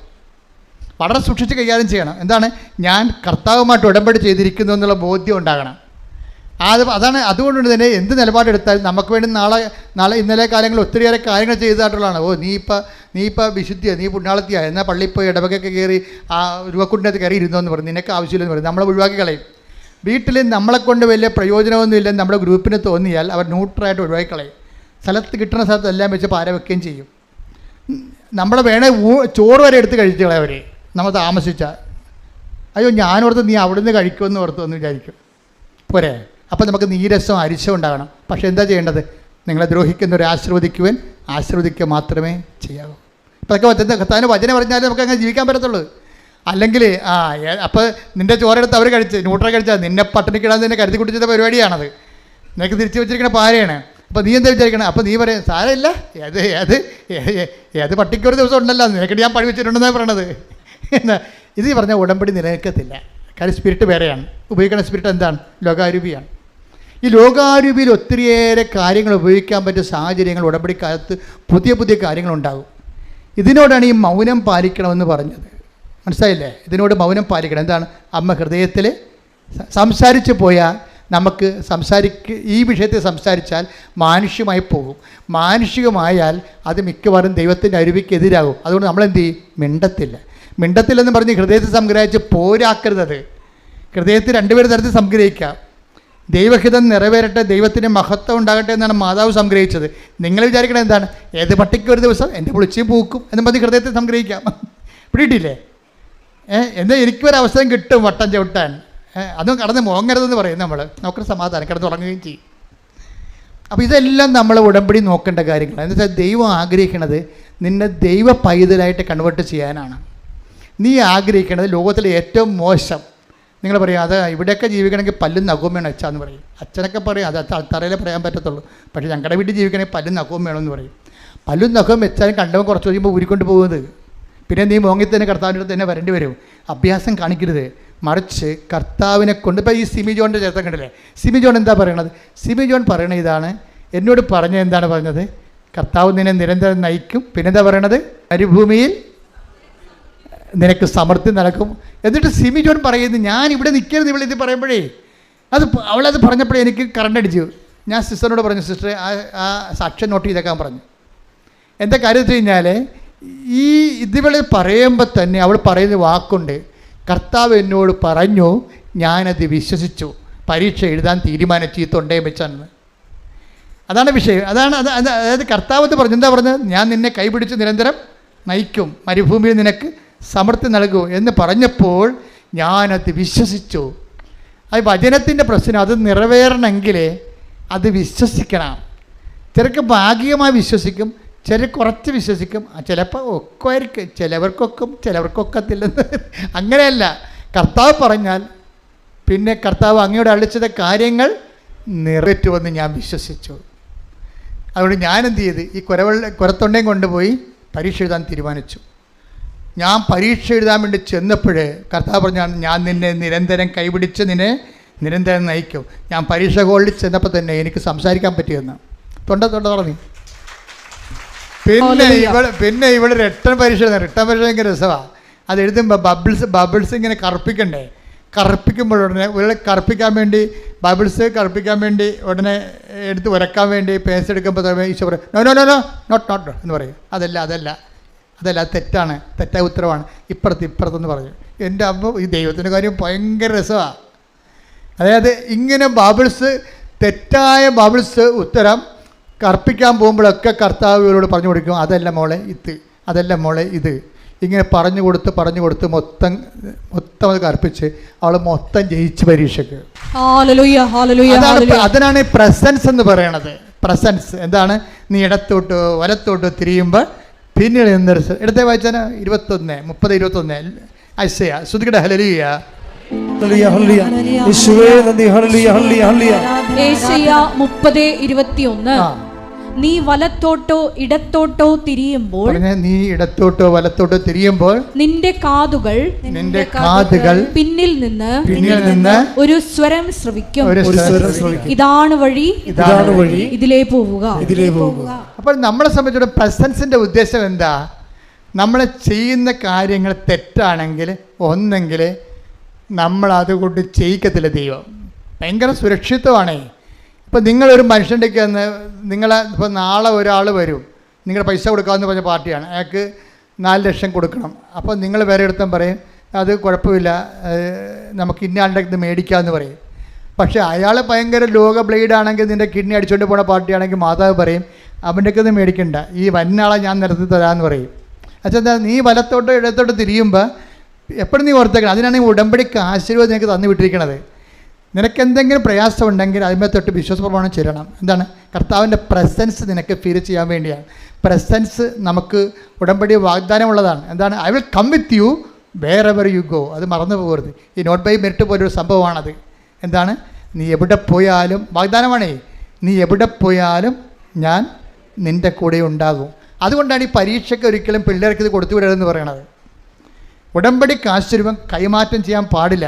വളരെ സൂക്ഷിച്ച് കൈകാര്യം ചെയ്യണം. എന്താണ്? ഞാൻ കർത്താവുമായിട്ട് ഉടമ്പടി ചെയ്തിരിക്കുന്നു എന്നുള്ള ബോധ്യം ഉണ്ടാകണം. അതാണ്. അതുകൊണ്ട് തന്നെ എന്ത് നിലപാടെടുത്താലും നമുക്ക് വേണ്ടി നാളെ ഇന്നലെ കാലങ്ങളിൽ ഒത്തിരിയേറെ കാര്യങ്ങൾ ചെയ്തതായിട്ടുള്ളതാണ്. നീ ഇപ്പോൾ വിശുദ്ധിയ, നീ പുണ്യാളത്തിയാ, എന്നാൽ പള്ളിയിൽ പോയി ഇടവകൊക്കെ കയറി ആ രൂപക്കുണ്ടിനകത്ത് കയറി ഇരുന്നോ എന്ന് പറയും. നിനക്ക് ആവശ്യമില്ലെന്ന് പറയും. നമ്മളെ ഒഴിവാക്കി കളയും. വീട്ടിൽ നമ്മളെക്കൊണ്ട് വലിയ പ്രയോജനമൊന്നുമില്ലെന്ന് നമ്മുടെ ഗ്രൂപ്പിന് തോന്നിയാൽ അവർ ന്യൂട്രലായിട്ട് ഒഴിവാക്കി കളയും. സ്ഥലത്ത് കിട്ടുന്ന സ്ഥലത്ത് എല്ലാം വെച്ച് പാര വെക്കുകയും ചെയ്യും. നമ്മളെ വേണേൽ ചോറ് വരെ എടുത്ത് കഴിച്ചു കളയവർ നമ്മൾ താമസിച്ചാൽ. അയ്യോ ഞാനോർത്ത് നീ അവിടെ നിന്ന് കഴിക്കുമെന്ന് ഓർത്തുമെന്ന് വിചാരിക്കും. പോരെ? അപ്പോൾ നമുക്ക് നീരസം അരിശം ഉണ്ടാകണം. പക്ഷേ എന്താ ചെയ്യേണ്ടത്? നിങ്ങളെ ദ്രോഹിക്കുന്നവരെ ആശീർവദിക്കുക മാത്രമേ ചെയ്യാവൂ. ഇപ്പോഴൊക്കെ കർത്താവിന് വചനം പറഞ്ഞാലേ നമുക്ക് അങ്ങനെ ജീവിക്കാൻ പറ്റത്തുള്ളൂ. അല്ലെങ്കിൽ അപ്പോൾ നിൻ്റെ ചോരെടുത്ത് അവർ കഴിച്ച് ന്യൂട്രൽ കഴിച്ചാൽ നിന്നെ പട്ടിണിക്കിടാൻ തന്നെ കരുതി കുട്ടിച്ച പരിപാടിയാണത്. നിനക്ക് തിരിച്ചു വെച്ചിരിക്കുന്ന പാരയാണ്. അപ്പോൾ നീ എന്താ വിചാരിക്കണം? അപ്പോൾ നീ പറയും സാരമില്ല, ഏത് പട്ടിക്കൊരു ദിവസം ഉണ്ടല്ലോ, നിനക്കിട്ട് ഞാൻ പഴി വെച്ചിട്ടുണ്ടെന്നാണ് പറയണത്. എന്നാ ഇത് പറഞ്ഞാൽ ഉടമ്പടി നിലനിൽക്കത്തില്ല. കാര്യം സ്പിരിറ്റ് വേറെയാണ്. ഉപയോഗിക്കുന്ന സ്പിരിറ്റ് എന്താണ്? ലോകാരൂപിയാണ്. ഈ ലോകാരൂപിയിൽ ഒത്തിരിയേറെ കാര്യങ്ങൾ ഉപയോഗിക്കാൻ പറ്റിയ സാഹചര്യങ്ങൾ ഉടമ്പടിക്കാലത്ത് പുതിയ കാര്യങ്ങളുണ്ടാകും. ഇതിനോടാണ് ഈ മൗനം പാലിക്കണമെന്ന് പറഞ്ഞത്. മനസ്സിലായില്ലേ? ഇതിനോട് മൗനം പാലിക്കണം. എന്താണ്? അമ്മ ഹൃദയത്തിൽ സംസാരിച്ച് പോയാൽ നമുക്ക് ഈ വിഷയത്തിൽ സംസാരിച്ചാൽ മാനുഷ്യമായി പോകും. മാനുഷികമായാൽ അത് മിക്കവാറും ദൈവത്തിൻ്റെ അരുവിക്കെതിരാകും. അതുകൊണ്ട് നമ്മളെന്ത് ചെയ്യും? മിണ്ടത്തില്ലെന്ന് പറഞ്ഞ് ഹൃദയത്തിൽ സംഗ്രഹിച്ച് പോരാക്കരുത്. ഹൃദയത്തിൽ 2 തരത്തിൽ സംഗ്രഹിക്കാം. ദൈവഹിതം നിറവേറട്ടെ, ദൈവത്തിൻ്റെ മഹത്വം ഉണ്ടാകട്ടെ എന്നാണ് മാതാവ് സംഗ്രഹിച്ചത്. നിങ്ങൾ വിചാരിക്കണത് എന്താണ്? ഏത് പട്ടിക്ക് ഒരു ദിവസം എൻ്റെ പുളിച്ചിയും പൂക്കും എന്നും പറഞ്ഞ് ഹൃദയത്തിൽ സംഗ്രഹിക്കാം. പിടിയിട്ടില്ലേ? എന്താ എനിക്കൊരവസരം കിട്ടും വട്ടം ചവിട്ടാൻ, അതും കടന്ന് മോങ്ങരുതെന്ന് പറയും നമ്മൾ. നമുക്കൊരു സമാധാനം കിടന്ന് തുടങ്ങുകയും ചെയ്യും. അപ്പോൾ ഇതെല്ലാം നമ്മൾ ഉടമ്പടി നോക്കേണ്ട കാര്യങ്ങളാണ്. എന്ന് വെച്ചാൽ ദൈവം ആഗ്രഹിക്കുന്നത് നിന്നെ ദൈവ പൈതലായിട്ട് കൺവേർട്ട് ചെയ്യാനാണ്. നീ ആഗ്രഹിക്കുന്നത് ലോകത്തിലെ ഏറ്റവും മോശം, നിങ്ങൾ പറയും അത് ഇവിടെയൊക്കെ ജീവിക്കണമെങ്കിൽ പല്ലും നഖവും വേണം അച്ഛാന്ന് പറയും. അച്ഛനൊക്കെ പറയും അത് തറയിലേ പറയാൻ പറ്റത്തുള്ളൂ. പക്ഷേ ഞങ്ങളുടെ വീട്ടിൽ ജീവിക്കണമെങ്കിൽ പല്ലും നഖവും വേണമെന്ന് പറയും. പല്ലും നഖവും വെച്ചാലും കണ്ടവൻ കുറച്ച് കഴിയുമ്പോൾ ഊരിക്കൊണ്ട് പോകുന്നത്. പിന്നെ നീ മോങ്ങി തന്നെ കർത്താവിൻ്റെ അടുത്ത് തന്നെ വരേണ്ടി വരും. അഭ്യാസം കാണിക്കരുത്. മറിച്ച് കർത്താവിനെ കൊണ്ട് ഇപ്പോൾ ഈ സിമി ജോണിൻ്റെ ചരിത്രം കണ്ടില്ലേ? സിമി ജോൺ എന്താ പറയണത്? സിമി ജോൺ പറയണ ഇതാണ്. എന്നോട് എന്താണ് പറഞ്ഞത്? കർത്താവ് നിന്നെ നിരന്തരം നയിക്കും. പിന്നെന്താ പറയണത്? മരുഭൂമിയിൽ നിനക്ക് സമൃദ്ധി നടക്കും. എന്നിട്ട് സിമി ജോൺ പറയുന്നു, ഞാൻ ഇവിടെ നിൽക്കരുത് ഇവിടെ ഇത് പറയുമ്പോഴേ അവളത് പറഞ്ഞപ്പോഴേ എനിക്ക് കറണ്ട് അടിച്ചു. ഞാൻ സിസ്റ്ററിനോട് പറഞ്ഞു, സിസ്റ്ററെ ആ സാക്ഷ്യം നോട്ട് ചെയ്തേക്കാൻ പറഞ്ഞു. എന്താ കാര്യം വെച്ച് കഴിഞ്ഞാൽ ഈ ഇതുവളെ പറയുമ്പോൾ തന്നെ അവൾ പറയുന്ന വാക്കുണ്ട്, കർത്താവ് എന്നോട് പറഞ്ഞു, ഞാനത് വിശ്വസിച്ചു, പരീക്ഷ എഴുതാൻ തീരുമാനിച്ചു, ഈ തൊണ്ടയെ വെച്ചാണെന്ന്. അതാണ് വിഷയം. അതായത് കർത്താവ് എന്ന് പറഞ്ഞു. എന്താ പറഞ്ഞത്? ഞാൻ നിന്നെ കൈപിടിച്ച് നിരന്തരം നയിക്കും, മരുഭൂമിയിൽ നിനക്ക് സമൃദ്ധി നൽകും എന്ന് പറഞ്ഞപ്പോൾ ഞാനത് വിശ്വസിച്ചു. അത് വചനത്തിൻ്റെ പ്രശ്നം. അത് നിറവേറണമെങ്കിൽ അത് വിശ്വസിക്കണം. ചിലർക്ക് ഭാഗികമായി വിശ്വസിക്കും, ചിലർ കുറച്ച് വിശ്വസിക്കും, ചിലപ്പോൾ ഒക്കുമായിരിക്കും, ചിലവർക്കൊക്കും ചിലവർക്കൊക്കത്തില്ലെന്ന്. അങ്ങനെയല്ല. കർത്താവ് പറഞ്ഞാൽ പിന്നെ കർത്താവ് അങ്ങയോട് അളിച്ചത കാര്യങ്ങൾ നിറവേറ്റുമെന്ന് ഞാൻ വിശ്വസിച്ചു. അതുകൊണ്ട് ഞാനെന്ത് ചെയ്ത് ഈ കുരത്തൊണ്ടയും കൊണ്ടുപോയി പരീക്ഷ എഴുതാൻ തീരുമാനിച്ചു. ഞാൻ പരീക്ഷ എഴുതാൻ വേണ്ടി ചെന്നപ്പോൾ കർത്താവ് പറഞ്ഞാൽ, ഞാൻ നിന്നെ നിരന്തരം കൈപിടിച്ച് നിന്നെ നിരന്തരം നയിക്കും. ഞാൻ പരീക്ഷ ഹോളിൽ ചെന്നപ്പോൾ തന്നെ എനിക്ക് സംസാരിക്കാൻ പറ്റിയെന്ന് തൊണ്ട പറഞ്ഞു. പിന്നെ ഇവിടെ റിട്ടേൺ പരീക്ഷ ഭയങ്കര രസമാണ്. അത് എഴുതുമ്പോൾ ബബിൾസ് ഇങ്ങനെ കറുപ്പിക്കണ്ടേ. കറുപ്പിക്കുമ്പോൾ ഉടനെ കറുപ്പിക്കാൻ വേണ്ടി കറുപ്പിക്കാൻ വേണ്ടി ഉടനെ എടുത്ത് ഉരക്കാൻ വേണ്ടി പേസ് എടുക്കുമ്പോൾ ഈശോ പറയും, no no no no not എന്ന് പറയും. അതല്ല തെറ്റായ ഉത്തരവാണ്, ഇപ്പുറത്തെന്ന് പറഞ്ഞു. എൻ്റെ അമ്മ ഈ ദൈവത്തിൻ്റെ കാര്യം ഭയങ്കര രസമാണ്. അതായത് ഇങ്ങനെ തെറ്റായ ഉത്തരം കറുപ്പിക്കാൻ പോകുമ്പോഴൊക്കെ കർത്താവ് ഇവരോട് പറഞ്ഞു കൊടുക്കും, അതല്ല മോളെ ഇത് ഇങ്ങനെ പറഞ്ഞു കൊടുത്ത് മൊത്തം അത് കറുപ്പിച്ച് അവൾ മൊത്തം ജയിച്ച് പരീക്ഷയ്ക്ക്. അതിനാണ് പ്രസൻസ് എന്ന് പറയണത്. പ്രസൻസ് എന്താണ്? നീ ഇടത്തോട്ടോ വലത്തോട്ടോ തിരിയുമ്പോൾ പിന്നീട് ഇടത്തെ വായിച്ചാൽ 21 ഐസയ ശ്രുതികട ഹല്ലേലൂയ. യേശയ്യ 30:21. നീ വലത്തോട്ടോ ഇടത്തോട്ടോ തിരിയുമ്പോൾ നിന്റെ കാതുകൾ പിന്നിൽ നിന്ന് ഒരു സ്വരം ശ്രവിക്കും. ഇതാണ് വഴി, ഇതിലേ പോവുക. അപ്പോൾ നമ്മളെ സംബന്ധിച്ചിടത്തോളം പ്രസൻസിന്റെ ഉദ്ദേശം എന്താ? നമ്മൾ ചെയ്യുന്ന കാര്യങ്ങൾ തെറ്റാണെങ്കിൽ ഒന്നെങ്കിൽ നമ്മൾ അതുകൊണ്ട് ചെയ്യിക്കത്തില്ല ദൈവം. ഭയങ്കര സുരക്ഷിതമാണേ. ഇപ്പം നിങ്ങളൊരു മനുഷ്യൻ്റെ ഇപ്പോൾ നാളെ ഒരാൾ വരും, നിങ്ങൾ പൈസ കൊടുക്കാമെന്ന് പറഞ്ഞ പാർട്ടിയാണ്, അയാൾക്ക് 4 ലക്ഷം കൊടുക്കണം. അപ്പോൾ നിങ്ങൾ വേറെ എടുത്താൽ പറയും, അത് കുഴപ്പമില്ല, നമുക്ക് ഇന്നയാളുടെ ഇത് മേടിക്കാമെന്ന് പറയും. പക്ഷേ അയാൾ ഭയങ്കര ലോക ബ്ലേഡാണെങ്കിൽ നിൻ്റെ കിഡ്നി അടിച്ചുകൊണ്ട് പോണ പാർട്ടിയാണെങ്കിൽ മാതാവ് പറയും, അവൻ്റെയൊക്കെ ഒന്നും മേടിക്കണ്ട, ഈ വന്നാളെ ഞാൻ നിർത്തി തരാമെന്ന് പറയും. അച്ഛാ, നീ വലത്തോട്ടോ ഇടത്തോട്ടോ തിരിയുമ്പോൾ എപ്പോഴും നീ ഓർത്തേക്കണം. അതിനാണ് ഈ ഉടമ്പടിക്ക് ആശീർവാദം നിനക്ക് തന്നു വിട്ടിരിക്കണത്. നിനക്കെന്തെങ്കിലും പ്രയാസം ഉണ്ടെങ്കിൽ അതിന്മേൽ തൊട്ട് വിശ്വാസപ്രമാണം ചെല്ലണം. എന്താണ്? കർത്താവിൻ്റെ പ്രസൻസ് നിനക്ക് ഫീൽ ചെയ്യാൻ വേണ്ടിയാണ്. പ്രസൻസ് നമുക്ക് ഉടമ്പടി വാഗ്ദാനമുള്ളതാണ്. എന്താണ്? I will come with you wherever you go. അത് മറന്നു പോകരുത്. ഈ നോട്ട് ബൈ മെറിറ്റ് പോലൊരു സംഭവമാണത്. എന്താണ്? നീ എവിടെ പോയാലും വാഗ്ദാനമാണേ, നീ എവിടെ പോയാലും ഞാൻ നിൻ്റെ കൂടെ ഉണ്ടാകും. അതുകൊണ്ടാണ് ഈ പരീക്ഷയ്ക്ക് ഒരിക്കലും പിള്ളേർക്ക് ഇത് കൊടുത്തു വിടരുതെന്ന് പറയണത്. ഉടമ്പടിക്ക് ആശ്ചര്യം കൈമാറ്റം ചെയ്യാൻ പാടില്ല.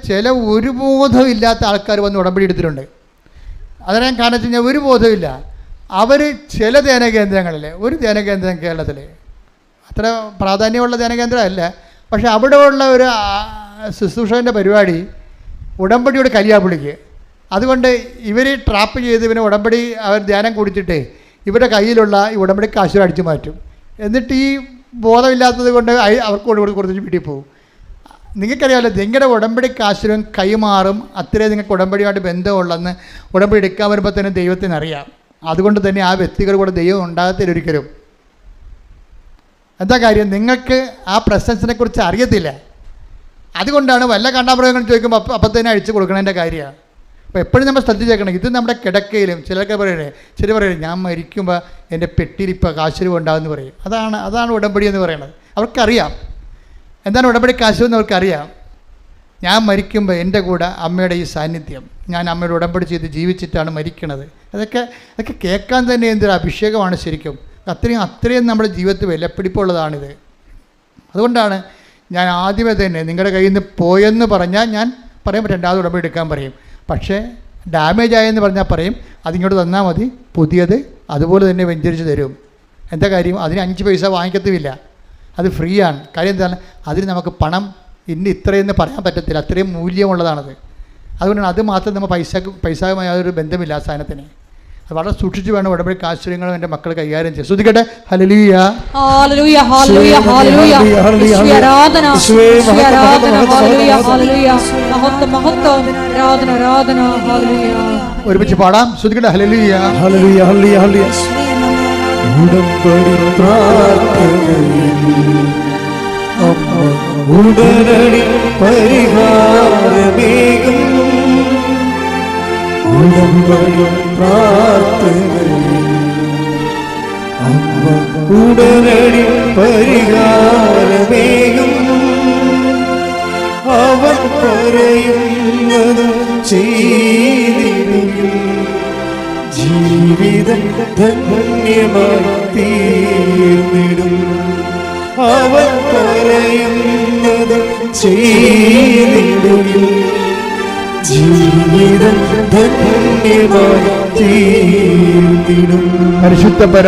ചില ഒരു ബോധമില്ലാത്ത ആൾക്കാർ വന്ന് ഉടമ്പടി എടുത്തിട്ടുണ്ട്. അതിനാൻ കാരണം വെച്ച് കഴിഞ്ഞാൽ ഒരു ബോധമില്ല. അവർ ചില ധ്യാനകേന്ദ്രങ്ങളിൽ, ഒരു ധ്യാനകേന്ദ്രം കേരളത്തിൽ അത്ര പ്രാധാന്യമുള്ള ധ്യാനകേന്ദ്രമല്ല, പക്ഷേ അവിടെ ഉള്ള ഒരു ശുശ്രൂഷകൻ്റെ പരിപാടി ഉടമ്പടിയോട് കലിയാപിളിക്ക്. അതുകൊണ്ട് ഇവർ ട്രാപ്പ് ചെയ്ത് ഇവനെ ഉടമ്പടി അവർ ധ്യാനം കുടിച്ചിട്ട് ഇവരുടെ കയ്യിലുള്ള ഈ ഉടമ്പടി കാശ് അടിച്ചു മാറ്റും. എന്നിട്ട് ഈ ബോധമില്ലാത്തത് കൊണ്ട് അവർക്ക് കൊടുത്തിട്ട് വീട്ടിൽ പോകും. നിങ്ങൾക്കറിയാമല്ലോ, നിങ്ങളുടെ ഉടമ്പടിക്ക് ആശ്രയം കൈമാറും. അത്രയും നിങ്ങൾക്ക് ഉടമ്പടിയുമായിട്ട് ബന്ധമുള്ളെന്ന് ഉടമ്പടി എടുക്കാൻ വരുമ്പോൾ തന്നെ ദൈവത്തിനറിയാം. അതുകൊണ്ട് തന്നെ ആ വ്യക്തികൾ കൂടെ ദൈവം ഉണ്ടാകത്തില്ല ഒരിക്കലും. എന്താ കാര്യം? നിങ്ങൾക്ക് ആ പ്രസൻസിനെ കുറിച്ച് അറിയത്തില്ല. അതുകൊണ്ടാണ് വല്ല കണ്ടാമൃഗങ്ങൾ ചോദിക്കുമ്പോൾ അപ്പം തന്നെ അഴിച്ചു കൊടുക്കണതിൻ്റെ കാര്യമാണ്. അപ്പോൾ എപ്പോഴും നമ്മൾ ശ്രദ്ധിച്ചേക്കണം. ഇത് നമ്മുടെ കിടക്കയിലും ചിലർക്ക് പറയണേ ഞാൻ മരിക്കുമ്പോൾ എൻ്റെ പെട്ടിയിൽ ഇപ്പോൾ കാശുരൂപ ഉണ്ടാകുമെന്ന് പറയും. അതാണ് ഉടമ്പടി എന്ന് പറയുന്നത്. അവർക്കറിയാം എന്താണ് ഉടമ്പടി കാശുവെന്ന് അവർക്കറിയാം. ഞാൻ മരിക്കുമ്പോൾ എൻ്റെ കൂടെ അമ്മയുടെ ഈ സാന്നിധ്യം, ഞാൻ അമ്മയുടെ ഉടമ്പടി ചെയ്ത് ജീവിച്ചിട്ടാണ് മരിക്കണത്. അതൊക്കെ കേൾക്കാൻ തന്നെ എന്തൊരു അഭിഷേകമാണ് ശരിക്കും. അത്രയും നമ്മുടെ ജീവിതത്തിൽ വിലപ്പിടിപ്പുള്ളതാണിത്. അതുകൊണ്ടാണ് ഞാൻ ആദ്യമേ തന്നെ നിങ്ങളുടെ കയ്യിൽ നിന്ന് പോയെന്ന് പറഞ്ഞാൽ ഞാൻ പറയുമ്പോൾ രണ്ടാമത് ഉടമ്പടി എടുക്കാൻ പറയും. പക്ഷേ ഡാമേജ് ആയെന്ന് പറഞ്ഞാൽ പറയും അതിങ്ങോട്ട് തന്നാൽ മതി, പുതിയത് അതുപോലെ തന്നെ വെഞ്ചരിച്ച് തരും. എന്താ കാര്യം? അതിന് 5 പൈസ വാങ്ങിക്കത്തുമില്ല, അത് ഫ്രീ ആണ്. കാര്യം എന്താണ്? അതിന് നമുക്ക് പണം ഇത്രയെന്ന് പറയാൻ പറ്റത്തില്ല, അത്രയും മൂല്യമുള്ളതാണത്. അതുകൊണ്ടാണ് അത് മാത്രം നമ്മൾ പൈസയുമായി യാതൊരു ബന്ധമില്ല ആ സാധനത്തിന്. അത് വളരെ സൂക്ഷിച്ച് വേണം ഉടമ്പടി ആശ്രയങ്ങളും എൻ്റെ മക്കൾ കൈകാര്യം ചെയ്യും. ശ്രദ്ധിക്കട്ടെ. Hallelujah, hallelujah, hallelujah, hallelujah. യേശുവേ ആരാധന, യേശുവേ ആരാധന, ഹല്ലേലൂയ, ഹല്ലേലൂയ. മഹത്വം, മഹത്വം, ആരാധന, ആരാധന, ഹല്ലേലൂയ. ഒരുമിച്ച് പാടാം. ശ്രദ്ധിക്കട്ടെ. Hallelujah, hallelujah, hallelujah, hallelujah. ഉടമ്പടി പ്രാർത്ഥനയിൽ അമ്മ ഉടനടി പരിഹാരമേകും. ഉടമ്പടി പ്രാർത്ഥനയിൽ അമ്മ ഉടനടി പരിഹാരമേകും. അവൻ പറയുന്നത് ചെയ്തിടും. ജീവിതം ധന്യമായി തീർന്നിടും. അവൻ പറയുന്നത് ചെയ്തിടും. ജീവിതം ധന്യമായി തീർന്നിടും. പരിശുദ്ധ പരമ